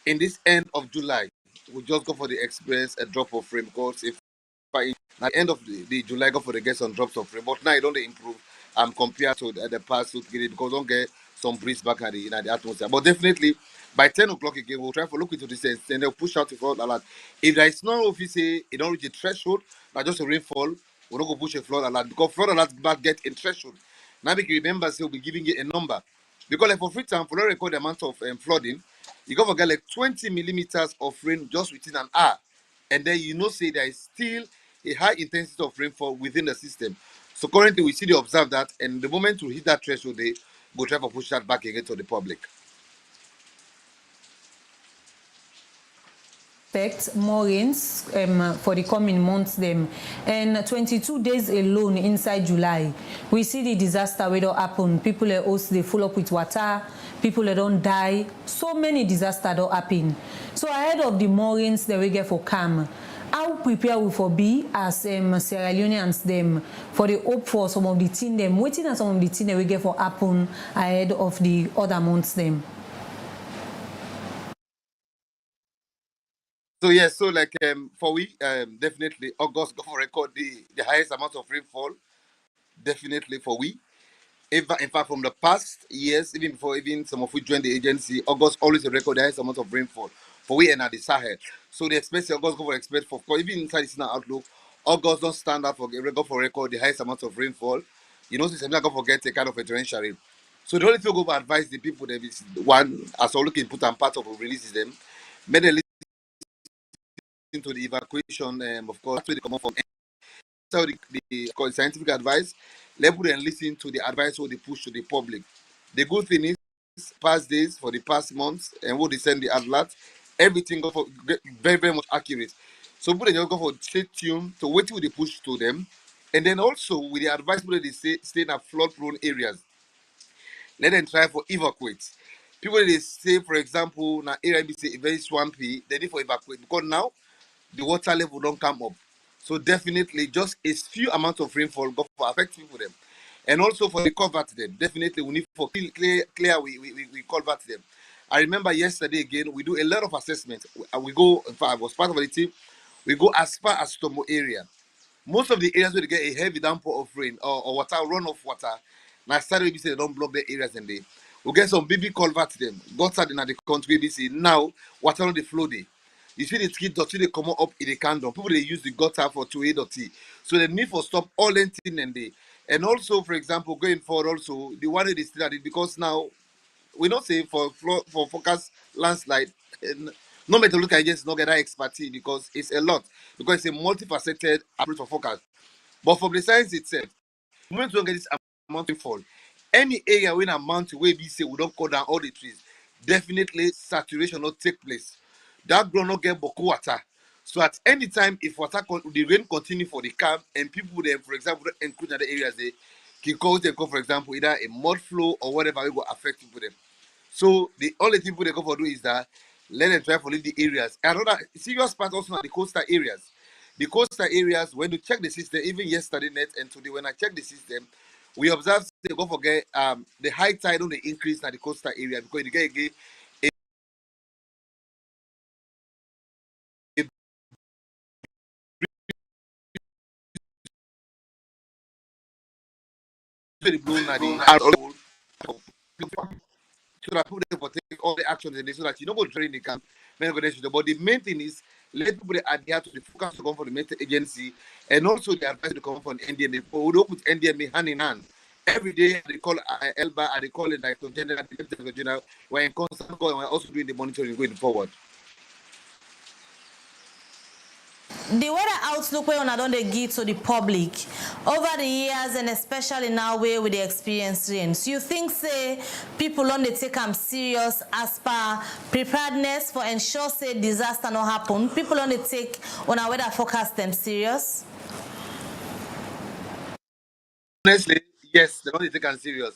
in this end of July, we just go for the experience a drop of rain, because if at the end of the July go for the get some drops of rain, but now it don't dey improve compared to the past 2 3 days, because don't get some breeze back at the atmosphere. But definitely by 10 o'clock again, we'll try to look into this and they'll push out the flood alert. If there is no, if you say it don't reach a threshold, not just a rainfall, we're not going to push a flood alert, because flood alert back get a threshold. Now we can remember, say we'll be giving it a number. Because like for free time, for not record the amount of flooding, you got to get like 20 millimeters of rain just within an hour. And then say there is still a high intensity of rainfall within the system. So currently we see they observe that, and the moment we hit that threshold, they go try to push that back again to the public. Expect more rains for the coming months them, and 22 days alone inside July we see the disaster wey don happen. People also they full up with water, people don't die, so many disasters don't happen. So ahead of the more rains that we get for calm, how prepare we for be as Sierra Leoneans them for the hope for some of the things them waiting and some of the things that we get for happen ahead of the other months them? So yes, so like for we definitely August go for record the highest amount of rainfall, definitely for we. In fact, from the past years, even before even some of we joined the agency, August always a record the highest amount of rainfall for we and at the Sahel. So the expect August go for expect for even inside the seasonal outlook, August don't stand out for go for record the highest amount of rainfall. So not go forget a kind of a torrential rain. So the only thing we go advise the people that is one as all looking put and part of releases them, make them listen to the evacuation, of course, that's where they come up from. So the scientific advice, let them listen to the advice what they push to the public. The good thing is, past days for the past months and what they send the alert, everything go for very very much accurate. So people just go for stay tuned to what will they push to them, and then also with the advice what they stay in a flood prone areas, let them try for evacuate. People they say, for example, now area be say very swampy, they need for evacuate, because now the water level don't come up. So definitely just a few amount of rainfall go for affect people them. And also for the culvert them, definitely we need for clear we culvert them. I remember yesterday again, we do a lot of assessments. We go, in fact, I was part of the team, we go as far as Tomo area. Most of the areas where they get a heavy downpour of rain or water, runoff water, now started say they don't block the areas and they we get some baby culverts them. Gutter in the country, we say now water on the flow day. You see the skid dot they come up in the candle. People they use the gutter for 2A dot. So the need for stop all anything and they and also for example going forward also the one that is still at it because now we don't say for focus landslide and no meteorological agency not get that expertise because it's a lot because it's a multifaceted approach for forecast. But for the science itself, the moment we don't get this amount of fall, any area when amount where we say we don't cut down all the trees, definitely saturation not take place. That ground not get boku water. So at any time, if the rain continue for the camp and people then, for example, include other areas, they can cause them, for example, either a mud flow or whatever will affect people them. So the only thing they go for do is that let them try to leave the areas. Another serious part also are the coastal areas. The coastal areas, when you check the system, even yesterday night and today, when I check the system, we observe they go forget the high tide on the increase in the coastal area because you get again the blue na the so that people will take all the actions and they so that you don't go train the camp. But the main thing is let people adhere to the focus to come from the mental agency and also the advice to come from NDMA. We don't put NDMA hand in hand. Every day they call Elba and they call it like general, general. We're in constant call and we're also doing the monitoring going forward. The weather outlook where on don't they give to the public over the years and especially now where with the experience rain. So you think say people on they take them serious as per preparedness for ensure say disaster not happen. People on they take on our weather forecast them serious. Honestly, yes, they don't take them serious.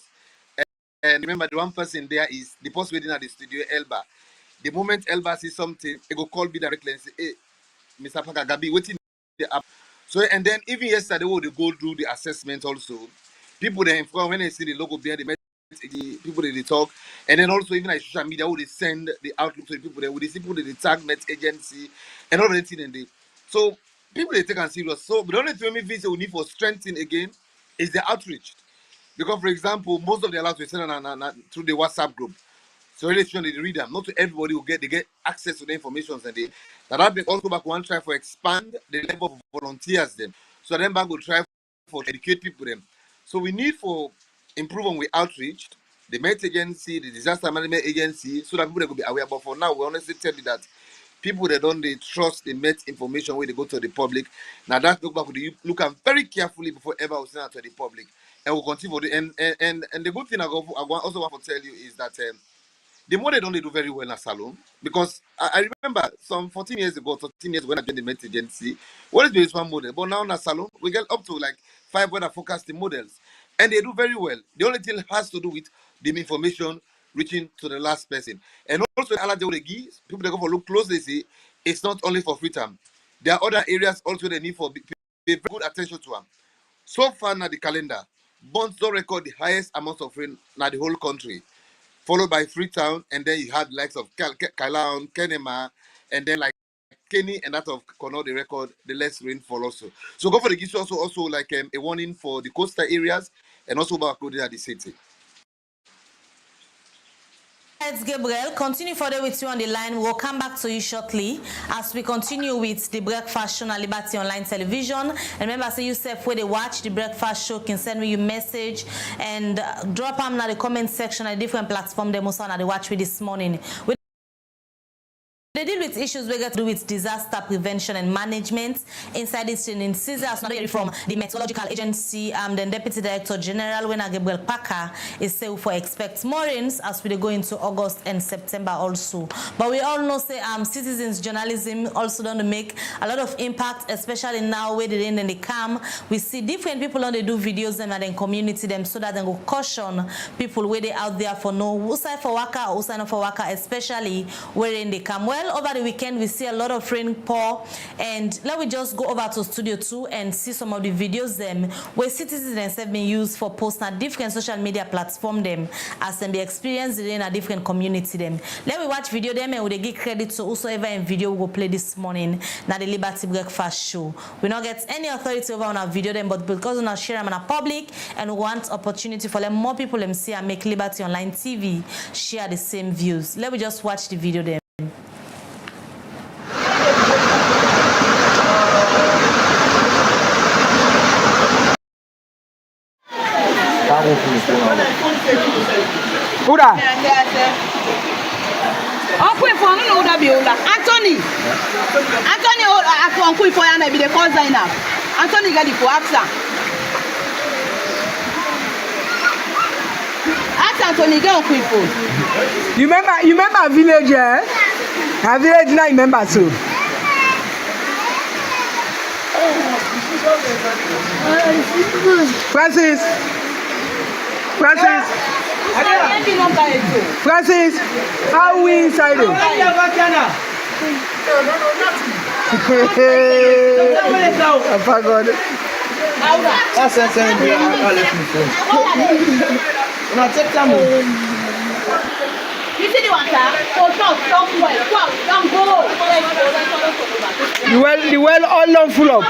And remember, the one person there is the post waiting at the studio, Elba. The moment Elba sees something, he go call me directly and say, "Hey, Mr. Parker, Gabi, waiting the app." So and then even yesterday, when they go through the assessment also, people then when they see the logo behind the people they talk, and then also even like social media, who they send the outlook to the people there, with the people they tag Met agency and all that thing and they so people they take them serious. So but the only thing we feel we need for strengthening again is the outreach. Because, for example, most of the alerts we send through the WhatsApp group. So really trying to read them. Not to everybody will get access to the information and that they also back one try for expand the level of volunteers then. So then back will try for educate people then. So we need for improve on we outreach, the Met agency, the disaster management agency, so that people will be aware. But for now, we honestly tell you that people that don't they trust the Met information when they go to the public. Now that look back with you look at very carefully before ever we send out to the public. And we'll continue for the and the good thing I also want to tell you is that the more they don't do very well in a salon because I remember some 14 years ago, 13 years when I joined the Met agency, what is the one model? But now in a salon, we get up to like 5 weather forecasting models. And they do very well. The only thing has to do with the information reaching to the last person. And also, people they go for look closely, see, it's not only for free time. There are other areas also they need for pay good attention to them. So far now the calendar, Bonds don't record the highest amount of rain in the whole country, followed by Freetown, and then you had likes of Kailaon, Kenema, and then like Kenny and that of Connaught, the record the less rainfall also. So go for the gives also like a warning for the coastal areas and also about at the city. Gabriel, continue further with you on the line. We'll come back to you shortly as we continue with the Breakfast Show on Liberty Online Television. And remember, say yourself where they watch the Breakfast Show can send me your message and drop them in the comment section at different platforms. They must on the watch with this morning. They deal with issues we get to do with disaster prevention and management inside this training. Caesar from the Meteorological Agency, then Deputy Director General when Gabriel Parker is say for expect more rains as we go into August and September also. But we all know say citizens journalism also don't make a lot of impact, especially now where the rain and the calm. We see different people on they do videos them and then community them so that they go caution people where they out there for no who side for waka or who side not for waka, especially where in the calm. Well, Well, over the weekend, we see a lot of rain pour, and let me just go over to Studio 2 and see some of the videos them where citizens have been used for posting on different social media platform them as them be experienced in a different community them. Let me watch video them and we give credit to whosoever in video we will play this morning na the Liberty Breakfast Show. We not get any authority over on our video them, but because we not share them in a public and we want opportunity for them more people them see and make Liberty Online TV share the same views. Let me just watch the video them. Uda. Uncle for no Uda be Uda. Anthony. Anthony Uncle for ya be the call Zainab. Anthony get the for axa. Ask Anthony get Uncle for. You remember village eh? A village now remember so. Francis, how we inside it? I forgot it. That's you see the water? Don't go. The well all long full of.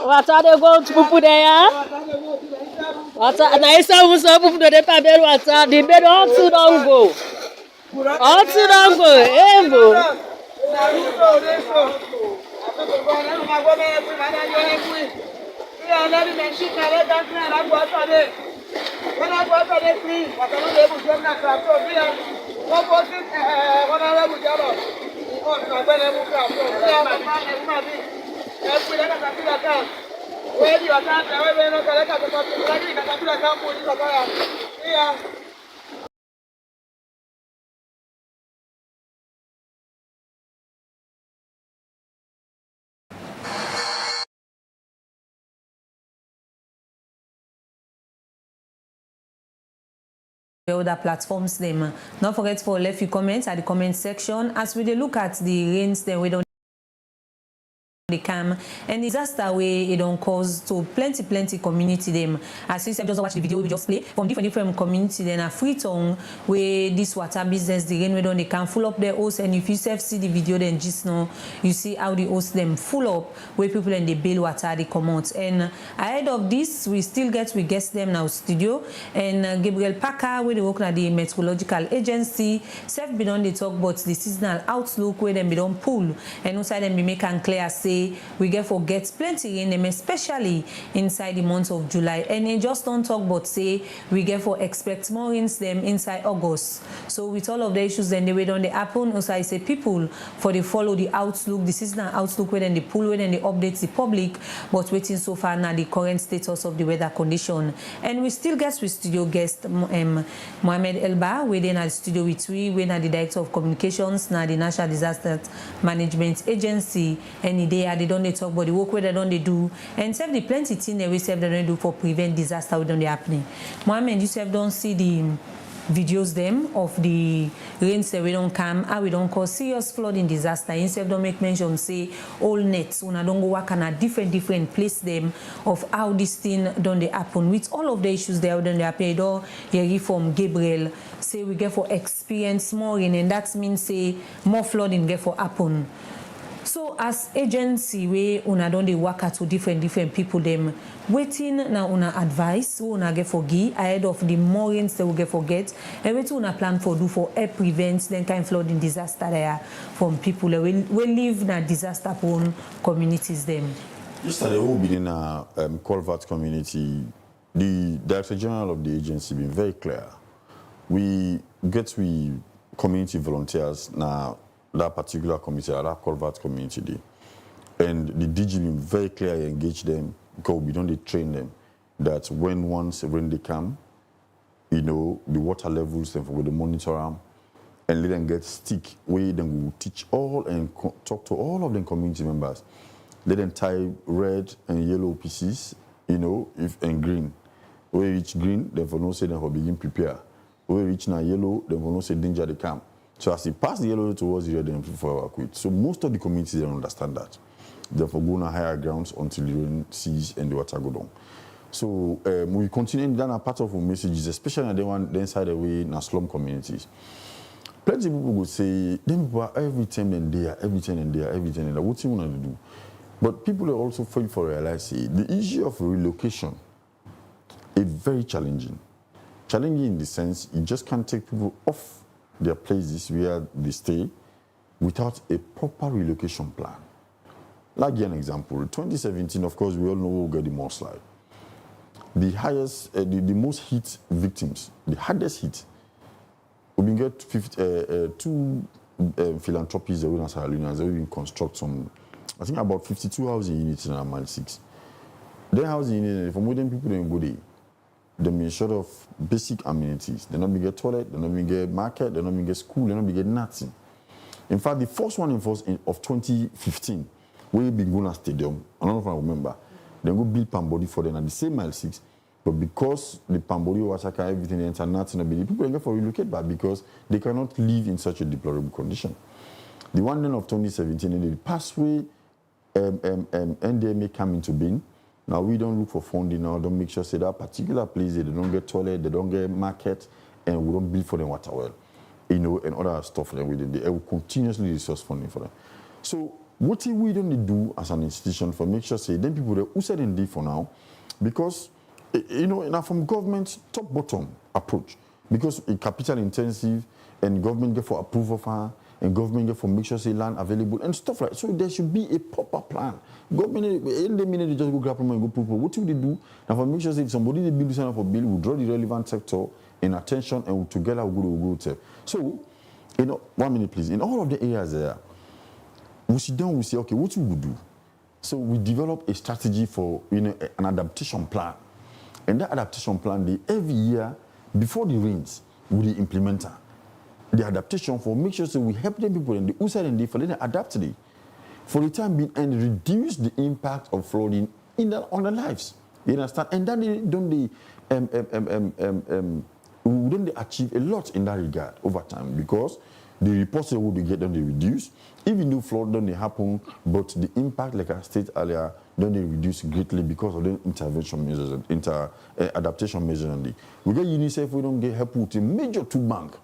Water they go to put there. Water nice and so put the paper water. The bed all to don't go. All to don't go. Other platforms them. Don't forget to leave your comments at the comment section as we look at the rains then we don't they come and disaster way it don't cause to plenty community them. As you said, just watch the video we just play from different community then a free tongue where this water business the rain we don't they can full up their host, and if you self see the video then just know you see how the host them full up where people and they bail water they come out. And ahead of this we still we guest them now studio and Gabriel Parker where they work at the meteorological agency self be done they talk about the seasonal outlook where them be done pull and outside them be make and clear say we get plenty rain them especially inside the month of July, and they just don't talk but say we get expect more rains them inside August. So with all of the issues then they way on the happen also I say people for they follow the outlook, the seasonal outlook where then they pull where then they update the public, but waiting so far now the current status of the weather condition. And we still with studio guest Mohamed Elba where then at studio with we when at the director of communications now the National Disaster Management Agency, and they don't talk about the work where they don't do and serve the plenty thing they they don't do for prevent disaster we don't happening. Mohamed, you don't see the videos them of the rains that we don't come, how we don't cause serious flooding disaster. Instead don't make mention say all nets when I don't go work on a different place them of how this thing don't they happen with all of the issues there don't they happen. Or hear from Gabriel say we get for experience more rain, and that means say more flooding get for happen. So as agency we una don dey work to different people them waiting na una advice who una get for give ahead of the more rains they will get forget and wetin una plan for do for help prevent then kind flooding disaster there from people that will live na disaster prone communities them. Yesterday we been in a Colvert community. The Director General of the agency been very clear. We community volunteers now that particular community, that Colvert community day. And the DG been very clearly engage them because we don't train them that once rain they come, the water levels them for the monitor them and let them get stick where then we will teach all and talk to all of them community members. Let them tie red and yellow pieces, if and green. Where reach green, they for no say them for begin prepare. Where reach now yellow, they for no say danger they come. So as you pass the yellow towards the red, then for evacuate. So most of the communities don't understand that. Therefore, go on higher grounds until the rain cease and the water go down. So we continue down a part of our messages, especially the one inside the way in our slum communities. Plenty of people would say, them people are every time and there. What's you want to do? But people are also failing for realizing the issue of relocation is very challenging. Challenging in the sense you just can't take people off their places where they stay without a proper relocation plan. Like an example, 2017, of course, we all know we'll get the mudslide. The highest, the most hit victims, the hardest hit, we've been get two philanthropies that we in Sierra Leone, we been construct some, I think about 52 housing units in our mile 6. Their housing units, from where people don't go there. They mean short of basic amenities. They not get toilet, they not get market, they not get school, they not get nothing. In fact, the first one of 2015, we been going to stadium, I don't know if I remember, they go build Pambody for them at the same mile 6, but because the Pambody, Wasaka, everything, the internet, people don't for relocate back because they cannot live in such a deplorable condition. The one then of 2017, the pathway NDMA come into being. Now we don't look for funding now, don't make sure say that particular place they don't get toilet, they don't get market, and we don't build for them water well. And other stuff like we did. They will continuously resource funding for them. So what we don't do as an institution for make sure say then people who said indeed for now, because now from government top bottom approach, because it capital intensive and government get for approval of her. And government get for make sure say land available and stuff like that. So there should be a proper plan. Government in the minute they just go grab them and go people. What will they do? Now for make sure say if somebody they build sign for bill, will draw the relevant sector in attention and we'll together we'll go. So 1 minute please. In all of the areas there, we sit down, we say, okay, what we will do? So we develop a strategy for an adaptation plan. And that adaptation plan, every year before the rains, we implement her. The adaptation for make sure so we help them people and the outside and for them adapt to it for the time being and reduce the impact of flooding on their lives. You understand? And then we don't achieve a lot in that regard over time because the reports that we get them they reduce. Even though flood don't happen, but the impact, like I stated earlier, don't they reduce greatly because of the intervention measures and adaptation measures. We get UNICEF, we don't get help with a major tool bank.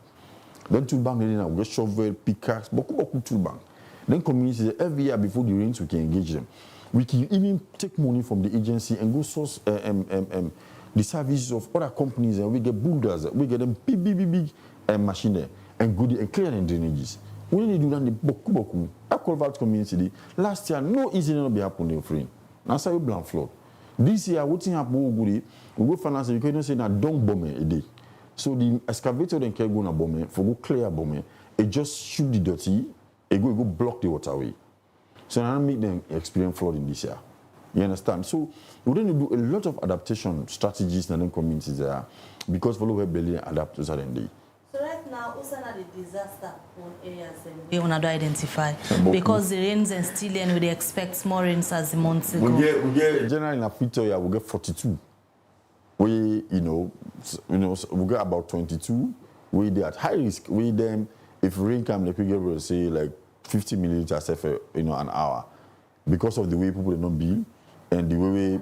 Then tool bank, then we get shovel, pickaxe, beaucoup tool bank. Then communities every year before the rains we can engage them. We can even take money from the agency and go source the services of other companies and we get bulldozers, we get them big machine there and go there and clear the drainages. We need to do that in beaucoup. At Colvert community, last year no incident will be happening free. Now say we blank flood. This year what thing happen we go finance you can say na don't bomb a day. So the excavator then can go na bomb for go clear bomb. It just shoot the dirty, it go block the waterway. So now make them experience flooding this year. You understand? So we're going to do a lot of adaptation strategies in the communities there because follow where belly adapt to certain day. So right now, what's the disaster on areas we want to identify? Because the rains and still and we expect more rains as the months go. We get generally in Africa we get 42. We we get about 22. We they at high risk. We them if rain come, like we get say like 50 milliliters an hour because of the way people don't build and the way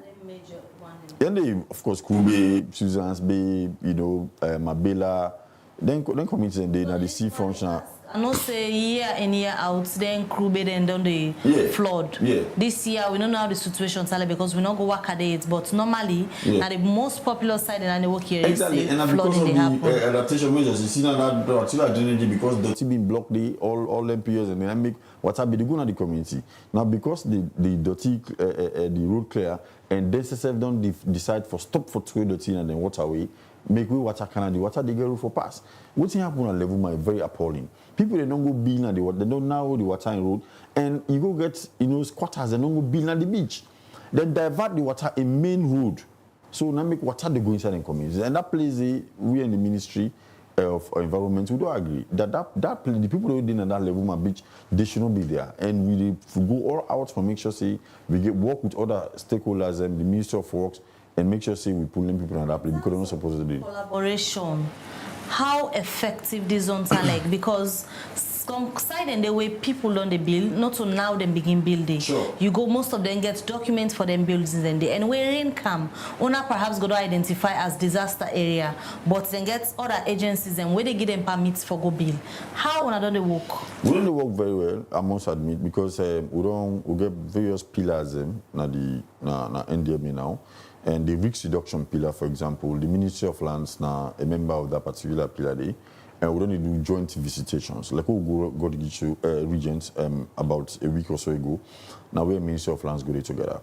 and they of course Kube, Susan's Bay, Mabela, then communities and they now the sea function. I know say year in year out, then crew bed and done the flood. Yeah. This year we don't know how the situation is because we not go work at it, but normally now the most popular side and the work here is exactly. And flooding they because of happen. the adaptation measures, you see now that drainage because dirty being blocked all them periods and then make water be the good at the community. Now because the dirty the road clear and then self don't decide for stop for throw dirty and then water away. Make we water canal, the water they get for pass. What's happen at level my very appalling. People they don't go build at the water, they don't know the water in road, and you go get squatters they don't go build at the beach. Then divert the water in main road. So now make water they go inside the communities. And that place we in the Ministry of Environment we don't agree. That place, the people who did at that level my beach, they should not be there. And we go all out for make sure say we work with other stakeholders and the Ministry of Works and make sure say we pull in people on that place because they're not supposed to do it. Collaboration. How effective these zones are like because some side and the way people on the build, not to now them begin building. Sure. You go most of them get documents for them buildings and they and where rain come, owner perhaps go to identify as disaster area, but then get other agencies and where they give them permits for go build. How on don't they work? We don't work very well, I must admit, because we get various pillars na NDMA now. And the risk reduction pillar, for example, the Ministry of Lands now a member of that particular pillar day, and we don't do joint visitations. Like we go to the regions about a week or so ago. Now we Ministry of Lands go there together,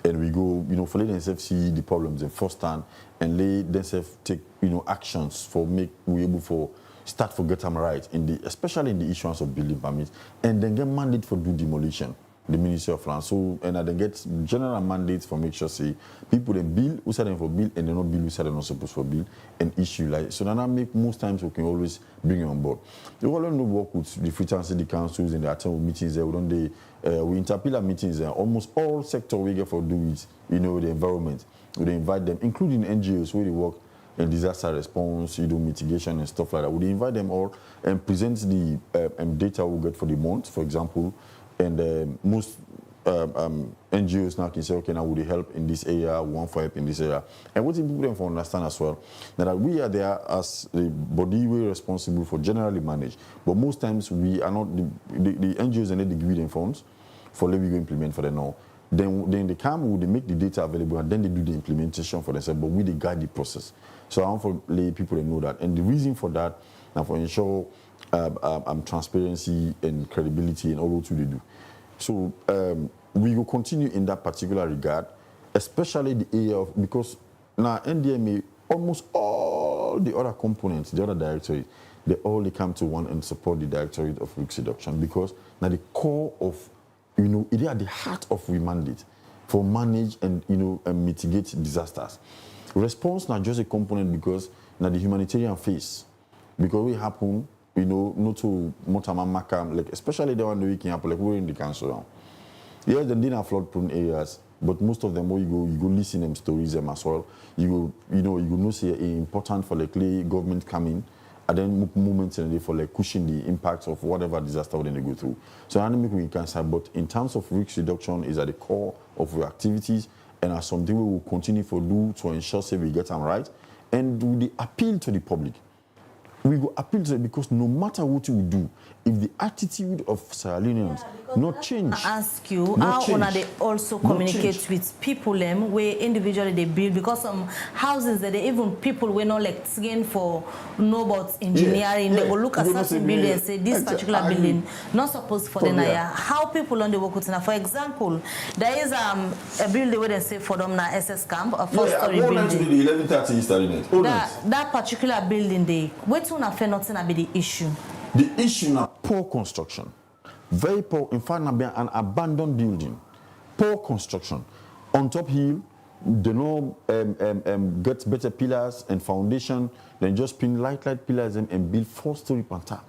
and we go, for let themselves see the problems in firsthand, and let themselves take, actions for make we able for start for get them right especially in the issuance of building permits, and then get mandate for do demolition. The Ministry of Lands. So, and then get general mandates for make sure say people then bill who said them for bill and they not bill who said they're not supposed for bill and issue like so. Now make most times we can always bring you on board. We all don't work with the Freetown City Councils and they attend meetings there. We don't we interpillar meetings there. Almost all sector we get for do it. The environment. We invite them, including NGOs where they work in disaster response, mitigation and stuff like that. We invite them all and present the data we get for the month, for example. And most NGOs now can say, okay, now would they help in this area, we want for help in this area. And what people them for understand as well, that we are there as the body we're responsible for generally manage. But most times we are not, the NGOs and they give them funds for let we go implement for them now. Then they come, they make the data available and then they do the implementation for themselves, but we they guide the process. So I want for lay people to know that. And the reason for that, now for ensure transparency and credibility and all what they do. So we will continue in that particular regard, especially the area of, because now NDMA, almost all the other components, the other directorate, they come to one and support the Directorate of Risk Reduction because now the core of, it is at the heart of we mandate for manage and, and mitigate disasters. Response not just a component because now the humanitarian phase, because we happen, not to Motamamaka, like especially the one that we can happen, like we're in the council now. Yes, they didn't have flood-prone areas, but most of them, where you go listen them stories them as well. You know, say important for like government coming, and then moments and for like cushion the impacts of whatever disaster they go through. So I don't think we can say, but in terms of risk reduction, is at the core of our activities, and as something we will continue to do to ensure say we get them right, and do the appeal to the public. We will appeal to them because no matter what we do, if the attitude of Sierra Leoneans not change. I ask you, how they also communicate with people where individually they build, because some houses that they even people were not like trained for know about engineering, they will look at certain building and say this particular building not supposed for the Naya. How people on the work with now. For example, there is a building where they say for them now SS camp, a 4-story building. 1130 that particular building they wait to not nothing be the issue. The issue now poor construction. Very poor, in fact, an abandoned building. Poor construction. On top hill, they know get better pillars and foundation, then just pin light pillars and build 4-story panta.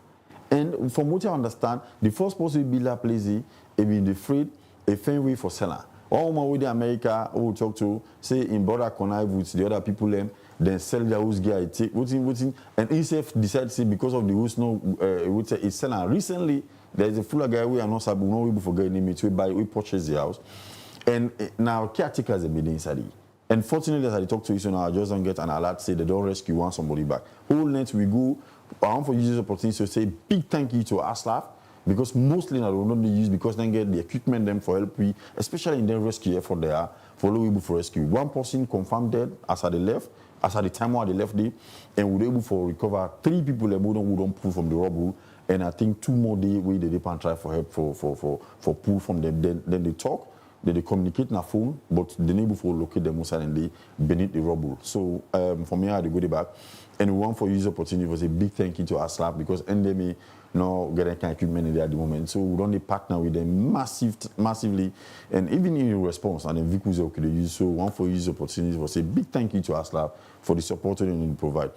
And from what I understand, the first possible builder place is in the freight, a fenway for seller. All my way to America, who talk to, say in border connive with the other people, then sell their house gear, take waiting, and ECF decides to say because of the house it's seller. Recently, there is a fuller guy we are not able for getting him to we purchase the house, and now caretakers have been inside. And fortunately, as I talk to you, so now I just don't get an alert say they don't rescue somebody back. Whole night we go, I want to use this opportunity to say big thank you to ASLAF, because mostly now they will not be used because they get the equipment them for help, especially in the rescue effort they are for able for rescue. One person confirmed dead as at the left, as at the time where they left day, and we were able to recover 3 people who don't pull from the rubble, and I think 2 more days we they and try for help for pull from them. Then they talk, then they communicate on a phone, but they need to locate them outside and they beneath the rubble. So for me, I had to go back. And we want for use opportunity was a big thank you to ASLAF because NDMA no get any kind of equipment in there at the moment. So we don't partner with them massively, and even in response, and the vehicles they could use. So one for use opportunity was a big thank you to ASLAF for the support they provide.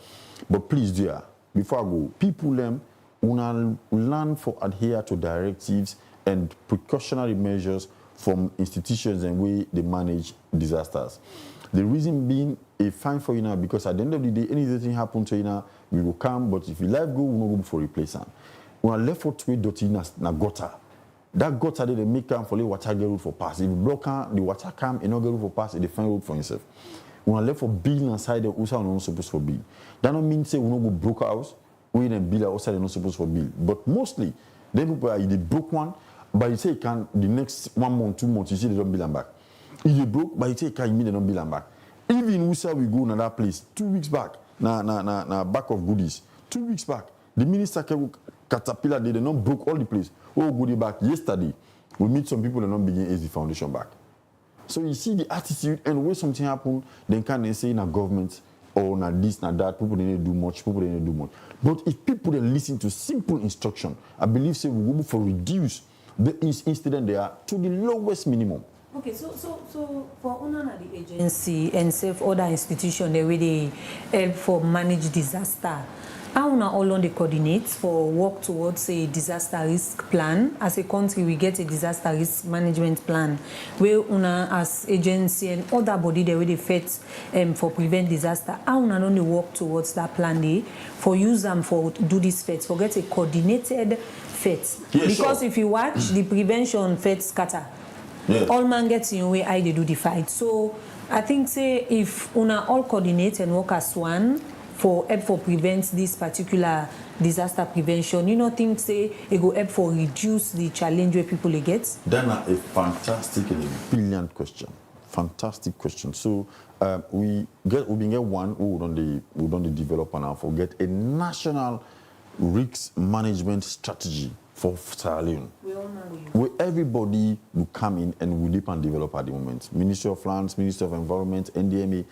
But please, dear, before I go, people them wanna learn for adhere to directives and precautionary measures from institutions and way they manage disasters. The reason being a fine for you now, because at the end of the day, anything happen to you now, we will come, but if you life go, we will go for replacement. We are left for 2 dirty na gutter. That gutter they make come for the water get road for pass. If you block the water come and not get road for pass, they find road for yourself. We are left for building inside the house are not supposed for build. That don't mean say we not go broke house, we then build outside they're not supposed for build. But mostly, they people are they broke one, but you say can the next 1 month, 2 months, you see they don't build them back. If you broke, but you say can you mean they don't build them back. Even in Usa we go to that place 2 weeks back, na back of goodies. 2 weeks back, the minister caterpillar they not broke all the place. Oh, goodie back yesterday. We meet some people that not begin as the foundation back. So you see the attitude, and when something happen, then can they say na government or na this, na that, people didn't do much, people didn't do much. But if people they listen to simple instruction, I believe say we will for reduce the incident there to the lowest minimum. Okay, so for owner the agency and safe other institution they really help for manage disaster. How una all on the coordinates for work towards a disaster risk plan? As a country, we get a disaster risk management plan where una as agency and other body they really fit for prevent disaster. How una only work towards that plan day for use them for do this fit for get a coordinated fit. Yeah, because sure. if you watch the prevention fit scatter. Yeah. All man gets in way I they do the fight. So I think say if una all coordinate and work as one for help for prevent this particular disaster prevention, you know, think say it go help for reduce the challenge where people they get. That's a fantastic and a brilliant question. Fantastic question. So we get one who don't develop now for get a national risk management strategy for Sierra Leone. Where everybody will come in and will deep and develop at the moment. Ministry of Lands, Ministry of Environment, NDMA,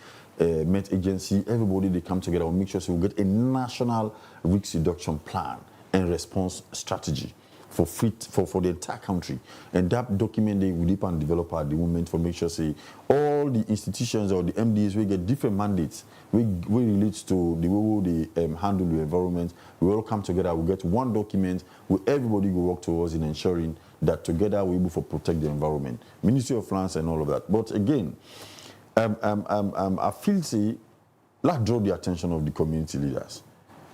Met Agency, everybody they come together and make sure so we get a national risk reduction plan and response strategy for the entire country. And that document they will deep and develop at the moment for make sure say all the institutions or the MDs will get different mandates we relates to the way they handle the environment. We all come together, we get one document where everybody will work towards in ensuring that together we're able to protect the environment. Ministry of Lands and all of that. But again, I feel say let's draw the attention of the community leaders.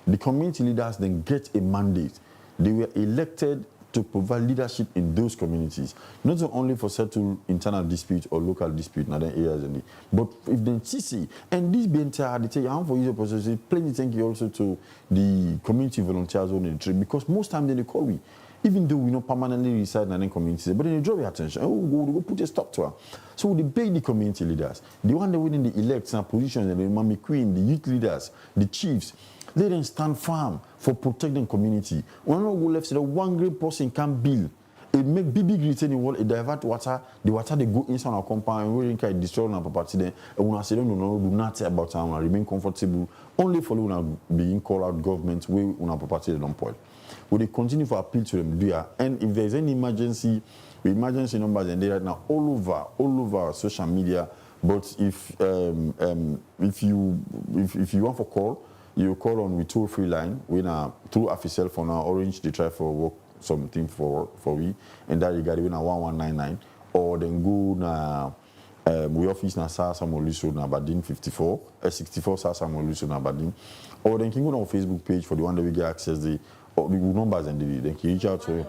The community leaders then get a mandate. They were elected to provide leadership in those communities, not only for settle internal dispute or local dispute in other areas, but if they see, and this being they take for user process, plenty thank you also to the community volunteers on the trip, because most times they call we, even though we not permanently reside in any communities, but then they draw your attention. Oh, go put a stop to her. So they pay the community leaders, the one that within the elects and positions, the Mami Queen, the youth leaders, the chiefs. Let them stand firm for protecting community. When we go left, so one great person can build. It make big return in world, it divert water, the water they go inside our compound, and we can destroy our property then. And when I say don't know, do nothing about it, and remain comfortable, only for when being called out government, we on our property they don't point. We they continue to appeal to them there. And if there's any emergency, with emergency numbers and they right now all over social media. But if you want for call, you call on with toll-free line. We now through official for now Orange they try for work something for we, and that regard we now 1199 or then go na we office na Samuel Luso na Aberdeen 64 Samuel Luso na Aberdeen, or then can go on our Facebook page for the one that we get access the numbers and then can reach out to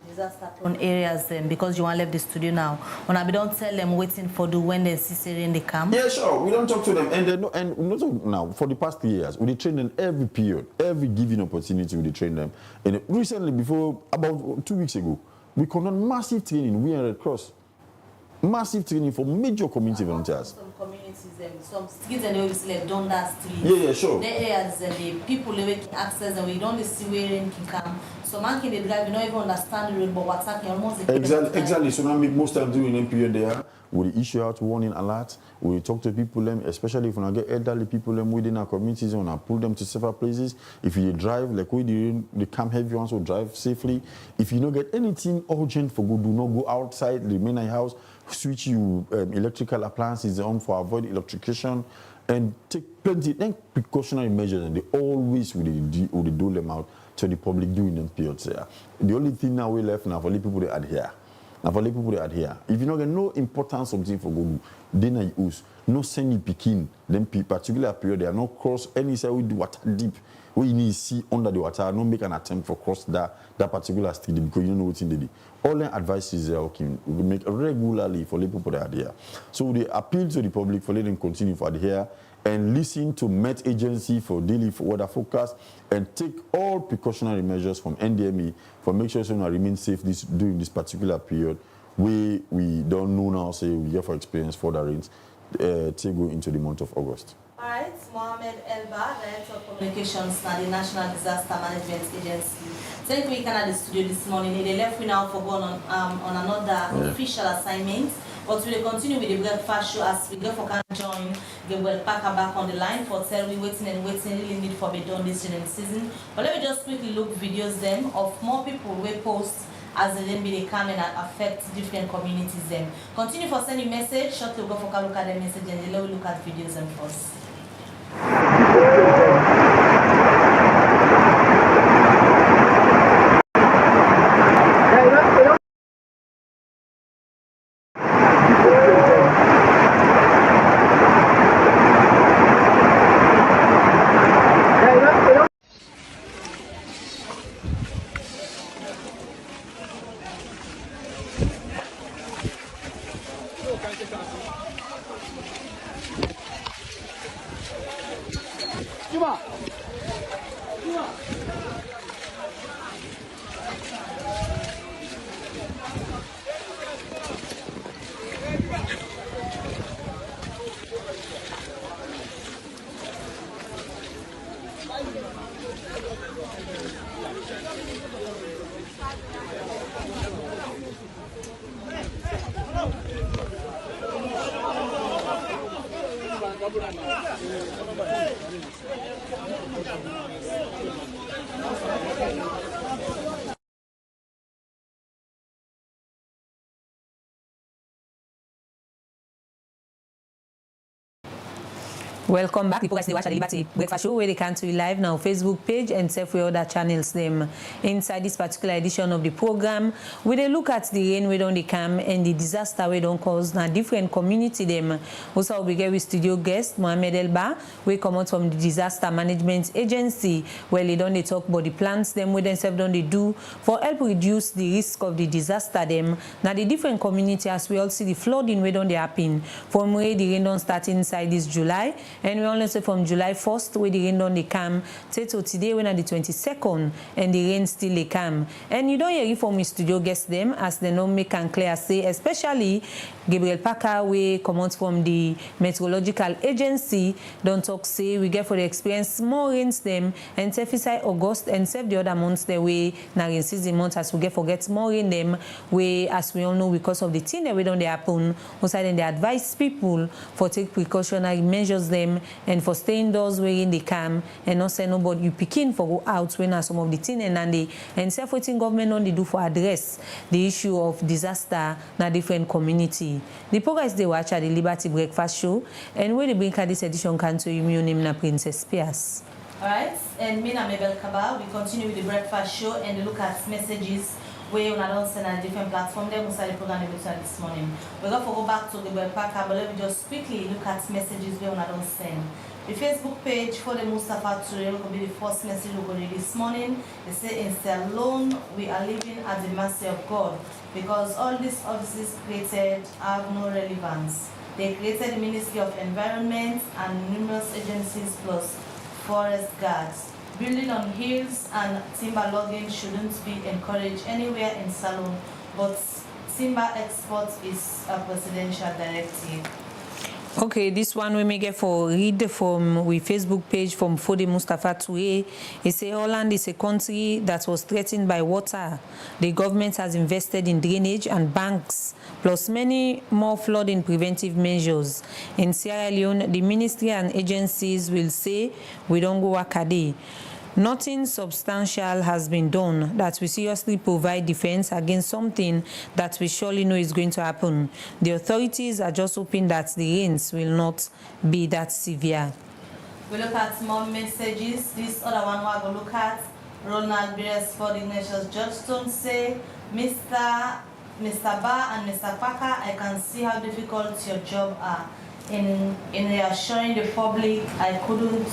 disaster-prone areas then, because you want to leave the studio now. When we don't tell them waiting for the when they see in the camp. Yeah, sure. We don't talk to them, and not now for the past 3 years. We train them every period. every given opportunity we train them. And recently, before about 2 weeks ago, we conduct massive training. We are Red Cross. Massive training for major community volunteers. Some communities, some streets and they will select Donda streets. Yeah, sure. The areas the people they can access and we don't see where rain can come. So man can they drive, you don't even understand the road, but what's happening almost Exactly. So now most time during the period there, we issue out warning alerts. We talk to people, especially if we get elderly people within our communities, and pull them to several places. If you drive, like we do, the camp heavy ones will drive safely. If you don't get anything urgent for good, do not go outside, remain in your house. Switch you electrical appliances on for avoid electrocution, and take plenty precautionary measures, and they always will do them out to the public during them periods there. The only thing now we left now for the people they adhere. Now for the people they adhere. If you don't get no important something for go, then I use no send you picking. Then particular period they are not cross any side we do water deep. We need to see under the water, not make an attempt for cross that particular street because you don't know what's in the day. All the advice is okay. We make regularly for the people that are there. So they appeal to the public for letting them continue for adhere and listen to Met Agency for daily weather forecast and take all precautionary measures from NDME for make sure someone remain safe during this particular period. We don't know now, say we get for experience further rains till go into the month of August. All right, Mohammed Elba, Director of Communications at the National Disaster Management Agency. Thank you, we can at the studio this morning. They left me now for going on another official assignment. But we will continue with the breakfast show as we go for can join Gabriel Parker back on the line for tell we waiting, really need for be done this season. But let me just quickly look videos them of more people we post as they come and affect different communities them. Continue for sending message, shortly we'll go for look at the message and then we'll look at videos them first. Welcome back. People guys, they watch the Liberty Breakfast Show where they can to live now Facebook page and several other channels them. Inside this particular edition of the program, we they look at the rain we don't they come and the disaster we don't cause na different community them. Also we get with studio guest Mohammed Elba, we come out from the Disaster Management Agency where they don't they talk about the plans them we themselves don't they do for help reduce the risk of the disaster them. Now the different community as we all see the flooding we don't they happen from where the rain don't start inside this July. And we only say from July 1st, where the rain don't they come, till today when at the 22nd, and the rain still they come. And you don't hear from my studio guests them, as they don't make and clear say, especially Gabriel Parker, we come out from the Meteorological Agency, don't talk say, we get for the experience more rains them, and save August, and save the other months the way, now in season months, as we get forget more in them, we, as we all know, because of the thing that we don't they happen, also then they advise people for take precautionary measures them, and for staying indoors wherein they come and not say nobody you picking for go out when are some of the thing and they and self-waiting government only do for address the issue of disaster na different community. The progress they watch at the Liberty Breakfast Show and where they bring this edition can to you name na Princess Pierce. Alright, and me na Mabel Kabal, we continue with the breakfast show and look at messages where on don't send a different platform. Then we start the program this morning. We're going to go back to the Gabriel Parker, but let me just quickly look at messages where on don't send. The Facebook page for the Mustafa today will be the first message we're going to read this morning. They say, instead alone, we are living at the mercy of God because all these offices created have no relevance. They created the Ministry of Environment and numerous agencies plus forest guards. Building on hills and timber logging shouldn't be encouraged anywhere in Salone, but timber export is a presidential directive. Okay, this one we may get for read from we Facebook page from Fode Mustafa Toure. He say Holland is a country that was threatened by water. The government has invested in drainage and banks, plus many more flooding preventive measures. In Sierra Leone, the ministry and agencies will say we don't go Akade. Nothing substantial has been done that will seriously provide defense against something that we surely know is going to happen. The authorities are just hoping that the rains will not be that severe. We look at more messages. This other one we will look at. Ronald Beresford Ignatius Judgestone say, Mr. Ba and Mr. Kwaka, I can see how difficult your job are. In reassuring the public, I couldn't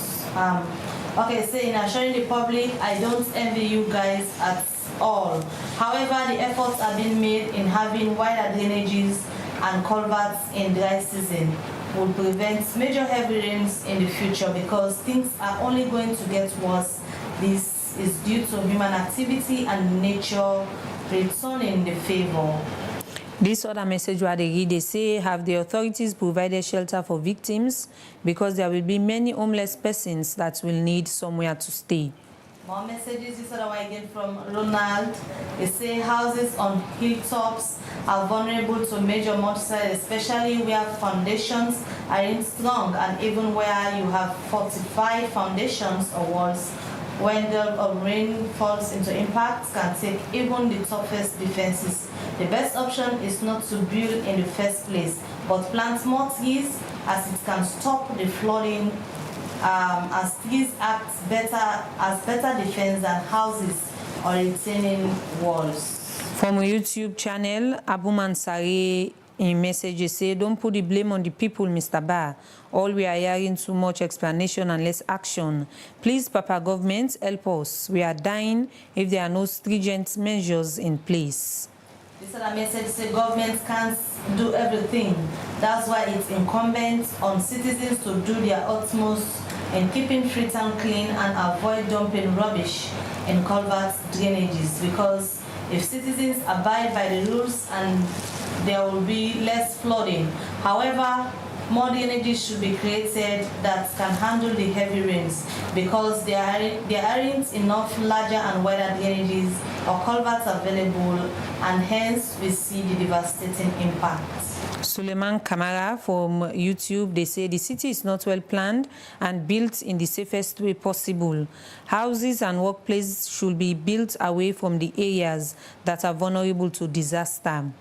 in assuring the public, I don't envy you guys at all. However, the efforts are being made in having wider drainages and culverts in dry season will prevent major heavy rains in the future because things are only going to get worse. This is due to human activity and nature returning the favor. This other message where they read, they say, have the authorities provided shelter for victims because there will be many homeless persons that will need somewhere to stay. More messages, this other one again from Ronald. They say houses on hilltops are vulnerable to major mudslides, especially where foundations are strong and even where you have fortified foundations or walls. When the rain falls into impacts can take even the toughest defenses. The best option is not to build in the first place, but plant more trees as it can stop the flooding, as trees act as better defense than houses or retaining walls. From a YouTube channel, Abu Mansari in messages say, don't put the blame on the people, Mr. Ba. All we are hearing too much explanation and less action. Please, Papa government, help us. We are dying if there are no stringent measures in place. This other message says government can't do everything. That's why it's incumbent on citizens to do their utmost in keeping Freetown clean and avoid dumping rubbish in culverts, drainages, because if citizens abide by the rules and there will be less flooding. However, more drainages should be created that can handle the heavy rains because there aren't enough larger and wider drainages or culverts available, and hence we see the devastating impact. Suleiman Kamara from YouTube, they say the city is not well planned and built in the safest way possible. Houses and workplaces should be built away from the areas that are vulnerable to disaster.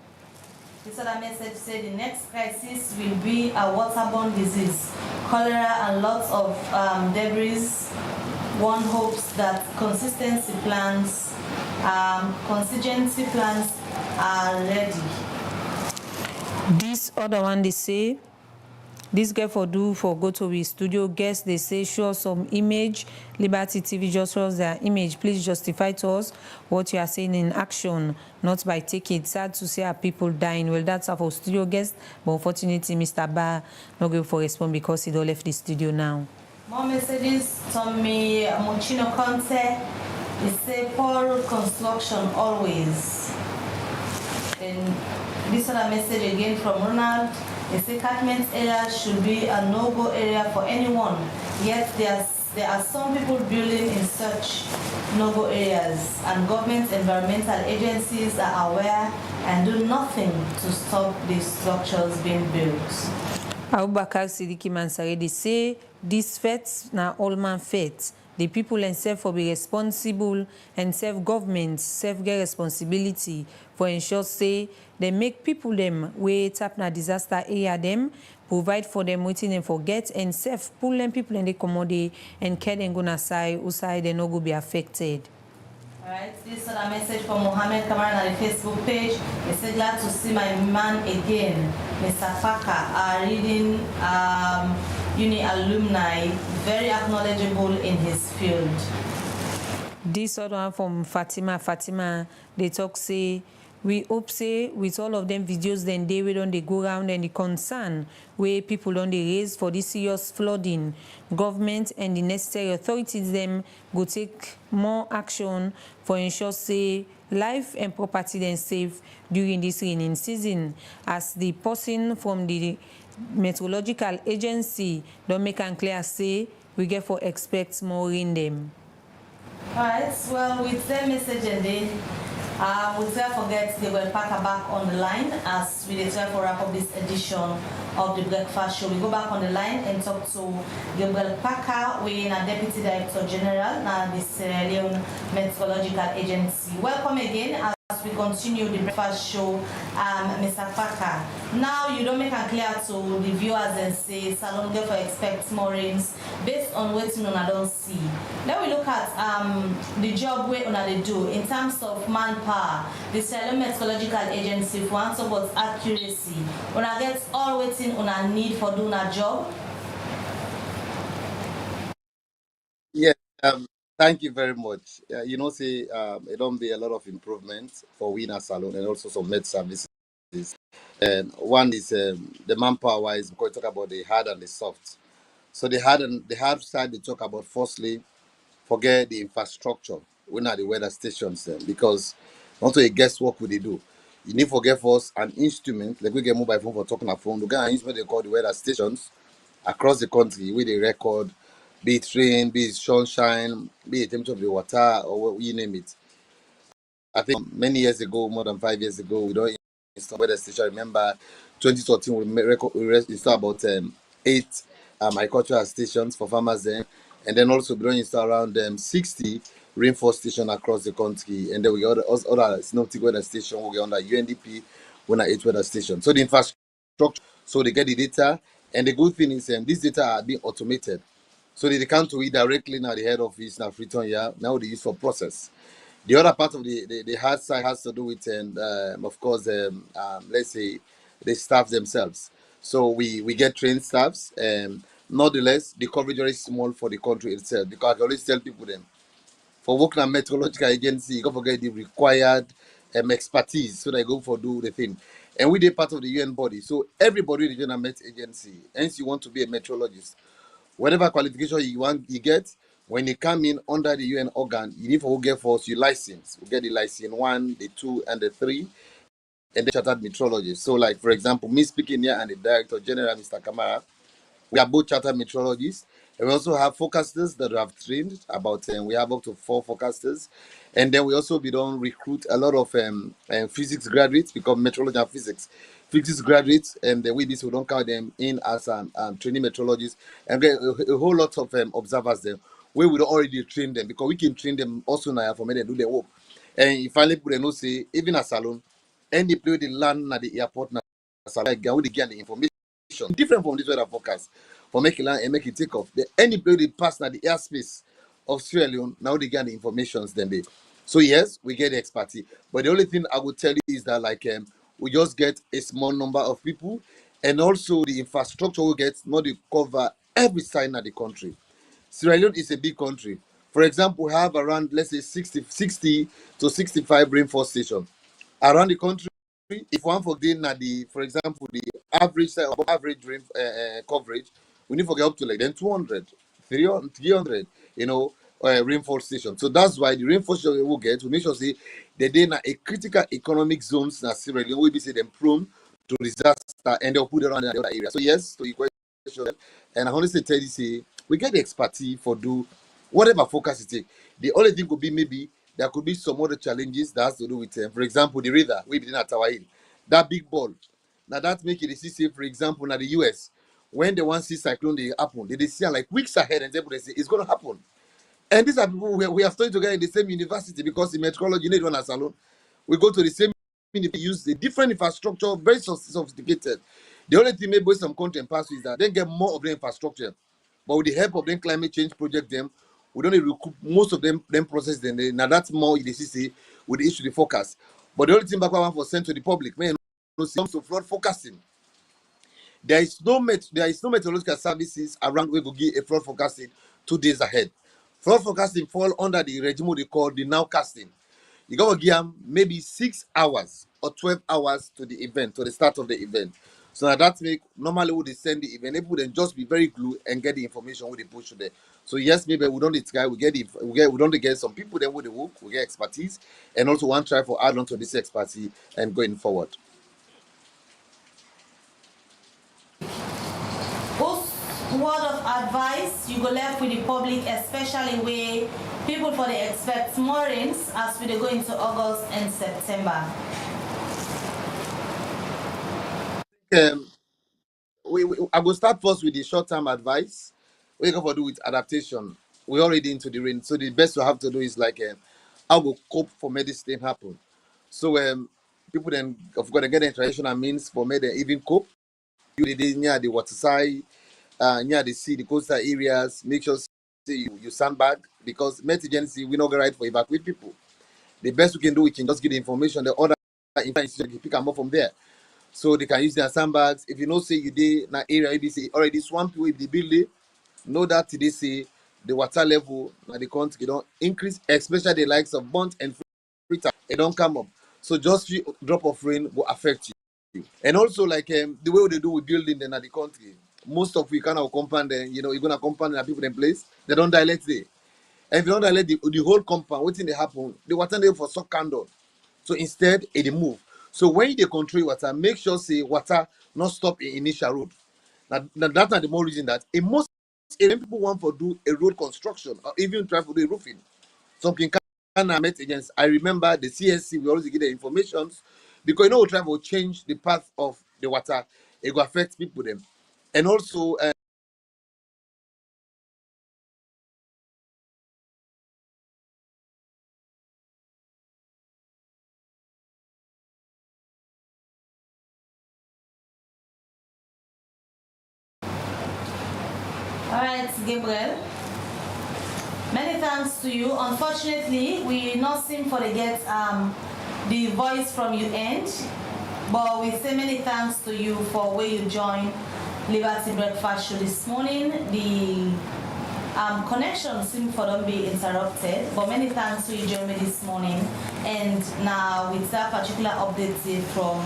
This other message said the next crisis will be a waterborne disease, cholera, and lots of debris. One hopes that contingency plans are ready. This other one, they say, this girl for go to the studio guest, they say show us some image. Liberty TV just shows their image. Please justify to us what you are saying in action, not by taking it. Sad to see our people dying. Well, that's our studio guest, but unfortunately, Mr. Ba not going for response because he don't left the studio now. More messages. Tommy Mochino Conte, they say poor construction always. And this other message again from Ronald. They say catchment area should be a no-go area for anyone, yet there are some people building in such no-go areas, and government environmental agencies are aware and do nothing to stop these structures being built. Abubakar Sidiki Mansare, they say these fates now all man fates. The people themselves for be responsible and self-government, self-get responsibility for ensure say they make people them way tap na disaster area them, provide for them waiting and forget and self pull them people and they commode and care them gonna side outside they no go be affected. Alright, this is a message from Mohammed Kamara on the Facebook page. He said, glad to see my man again, Mr. Faka, reading uni alumni, very acknowledgeable in his field. This other one from Fatima, they talk say, We hope say with all of them videos then they will on they go around and the concern where people on the raise for this serious flooding, government and the necessary authorities them go take more action for ensure say life and property then safe during this raining season. As the person from the meteorological agency don't make and clear say we get for expect more rain them. All right, well, with that message and then we try forget they will pack back on the line as we try for wrap up this edition of the Breakfast Show. We go back on the line and talk to Gabriel Packer, we are Deputy Director General now the Sierra Leone Meteorological Agency. Welcome again as we continue the Breakfast Show, Mr. Packer. Now you don't make it clear to the viewers and say Salon for expect more rains based on what you don't see. Then we look at the job we they do in terms of manpower. The Sierra Leone Meteorological Agency for answer about accuracy. When I get all waiting on a need for doing a job. Yes, thank you very much. You know, say it don't be a lot of improvement for we in our salon and also some med services. And one is the manpower wise, because we talk about the hard and the soft. So the hard side they talk about firstly, forget the infrastructure. We're not the weather stations then because also a guess what would they do? You need to forget first an instrument, like we get mobile phone for talking on phone. We get an instrument they call the weather stations across the country where they record be it rain, be it sunshine, be it temperature of the water, or what you name it. I think many years ago, more than 5 years ago, we don't install weather station. I remember 2013, we installed about 8 agricultural stations for farmers then. And then also we don't install around 60 rainfall stations across the country. And then we got other synoptic weather station, we get under UNDP, we have 8 weather stations. So the infrastructure, so they get the data. And the good thing is these data are being automated. So they come to it directly now the head office now Freetown here. Now they use for process. The other part of the hard side has to do with of course let's say the staff themselves. So we get trained staffs. Nonetheless, the coverage is small for the country itself because I can always tell people then for working at meteorological agency, you got to get the required expertise so they go for do the thing. And we did part of the UN body. So everybody in the UN Met agency, hence you want to be a meteorologist. Whatever qualification you want, you get, when you come in under the UN organ, you need to get for your license. We get the license 1, the 2, and the 3, and the chartered meteorologist. So, like for example, me speaking here and the Director General, Mr. Kamara, we are both chartered meteorologists. And we also have forecasters that we have trained about. We have up to 4 forecasters, and then we also don't recruit a lot of physics graduates because meteorology and physics graduates, and we don't count them in as training meteorologists, and get a whole lot of observers there. We would already train them because we can train them also now for me to do their work. And if finally people know say even a salon, and they play the land at the airport now, salon, they get the information different from this weather forecast for make it land and make it take off. The anybody pass now the airspace of Sierra Leone, now they get the informations then they. So yes, we get the expertise. But the only thing I would tell you is that like we just get a small number of people and also the infrastructure we get not to cover every side of the country. Sierra Leone is a big country. For example, we have around let's say 60 to 65 rainfall stations around the country. If one for for example, the average rain coverage, we need to get up to like then 200, 300, rainfall station. So that's why the rainfall station we will get, we make sure say they in a critical economic zones that Sierra Leone will be say them prone to disaster and they'll put it around the other area. So yes, to your question, and I honestly tell you, say we get the expertise for do whatever focus it take. The only thing could be maybe there could be some other challenges that has to do with, for example, the river we been at our hill, that big ball. Now that make it say, for example, now the US, when they want to see cyclone they happen, they see like weeks ahead and they say it's going to happen. And these are people we are studying together in the same university because in meteorology you need one as alone. We go to the same university, use a different infrastructure, very sophisticated. The only thing maybe some content pass is that they get more of the infrastructure. But with the help of them climate change project them, we don't recoup most of them process them. Now that's more the CC with the issue the forecast. But the only thing back I want for send to the public, man, comes to flood forecasting. There is no meteorological services around where we give a flood forecasting 2 days ahead. Flood forecasting fall under the regime they call the nowcasting. You got to give them maybe 6 hours or 12 hours to the event, to the start of the event. So now that make normally would they send the event, people then just be very glued and get the information with they push there. So yes, maybe we don't need guy, we don't get some people then with the work, we get expertise, and also one try for add on to this expertise and going forward. Word of advice you go left with the public, especially where people for the expect more rains as we go into August and September. I will start first with the short-term advice. We go for do with adaptation. We're already into the rain, so the best we have to do is like how we cope for medicine happen. So people then of course they get the traditional means for me they even cope. You did near the water side, near the sea, the coastal areas. Make sure you sandbag because emergency we not get right for evacuate people. The best we can do we can just get the information. The other information you pick them up from there. So they can use their sandbags. If you know say you did na area ABC already swampy with the building, know that today say the water level na the country don't increase, especially the likes of Bont and Freetown, it don't come up. So just few drop of rain will affect you. And also like the way they do with building then at the country, most of we kind of compound then you're gonna compound the people in place, they don't dilate there. And if you don't dilate the whole compound, what thing they happen, the water there for suck candle. So instead, it move. So when you control water, make sure say water not stop in initial road. Now that's not the more reason that in most when people want to do a road construction or even try to do a roofing, something can met against. I remember the CSC we always get the information because we try to change the path of the water, it will affect people them, and also. All right, Gabriel. Many thanks to you. Unfortunately, we not seem for to get the voice from you end, but we say many thanks to you for where you joined Liberty Breakfast Show this morning. The connection seemed for them be interrupted, but many thanks to you joining me this morning. And now with that particular update from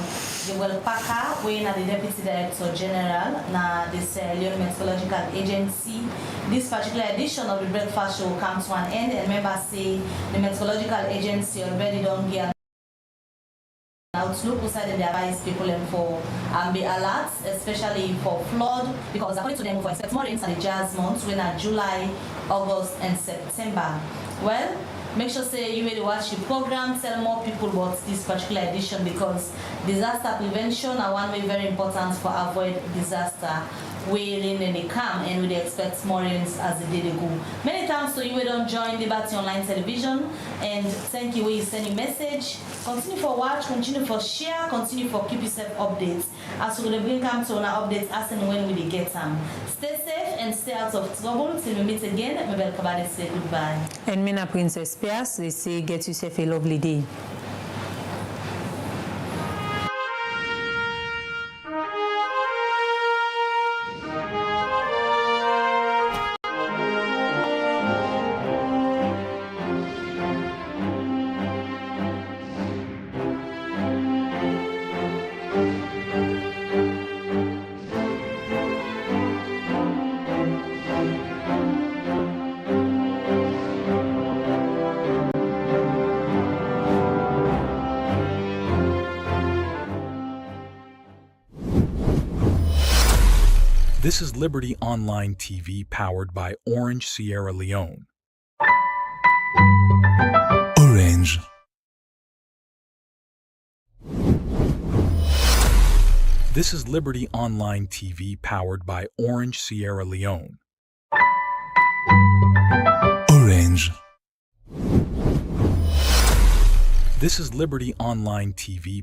Joel Parker, we are the Deputy Director General na the Sierra Leone Meteorological Agency. This particular edition of the Breakfast Show will come to an end, and members say the Meteorological Agency already don't get outlook beside them, they advise people for be alert, especially for flood, because according to them, we expect more rains in the jazz months when are July, August, and September. Well, make sure say you will watch the program, tell more people about this particular edition because disaster prevention are one way very important for avoid disaster. We rain and they come and we expect more rains as the day they go. Many thanks to you we don't join Liberty Online Television, and thank you where you send your message. Continue for watch, continue for share, continue for keep yourself updates. As we will bring come to our updates as and when we get them. Stay safe and stay out of trouble till we meet again. Mabel Kabade say goodbye. And Mina Princess Pias, they say get yourself a lovely day. This is Liberty Online TV powered by Orange Sierra Leone. Orange. This is Liberty Online TV powered by Orange Sierra Leone. Orange. This is Liberty Online TV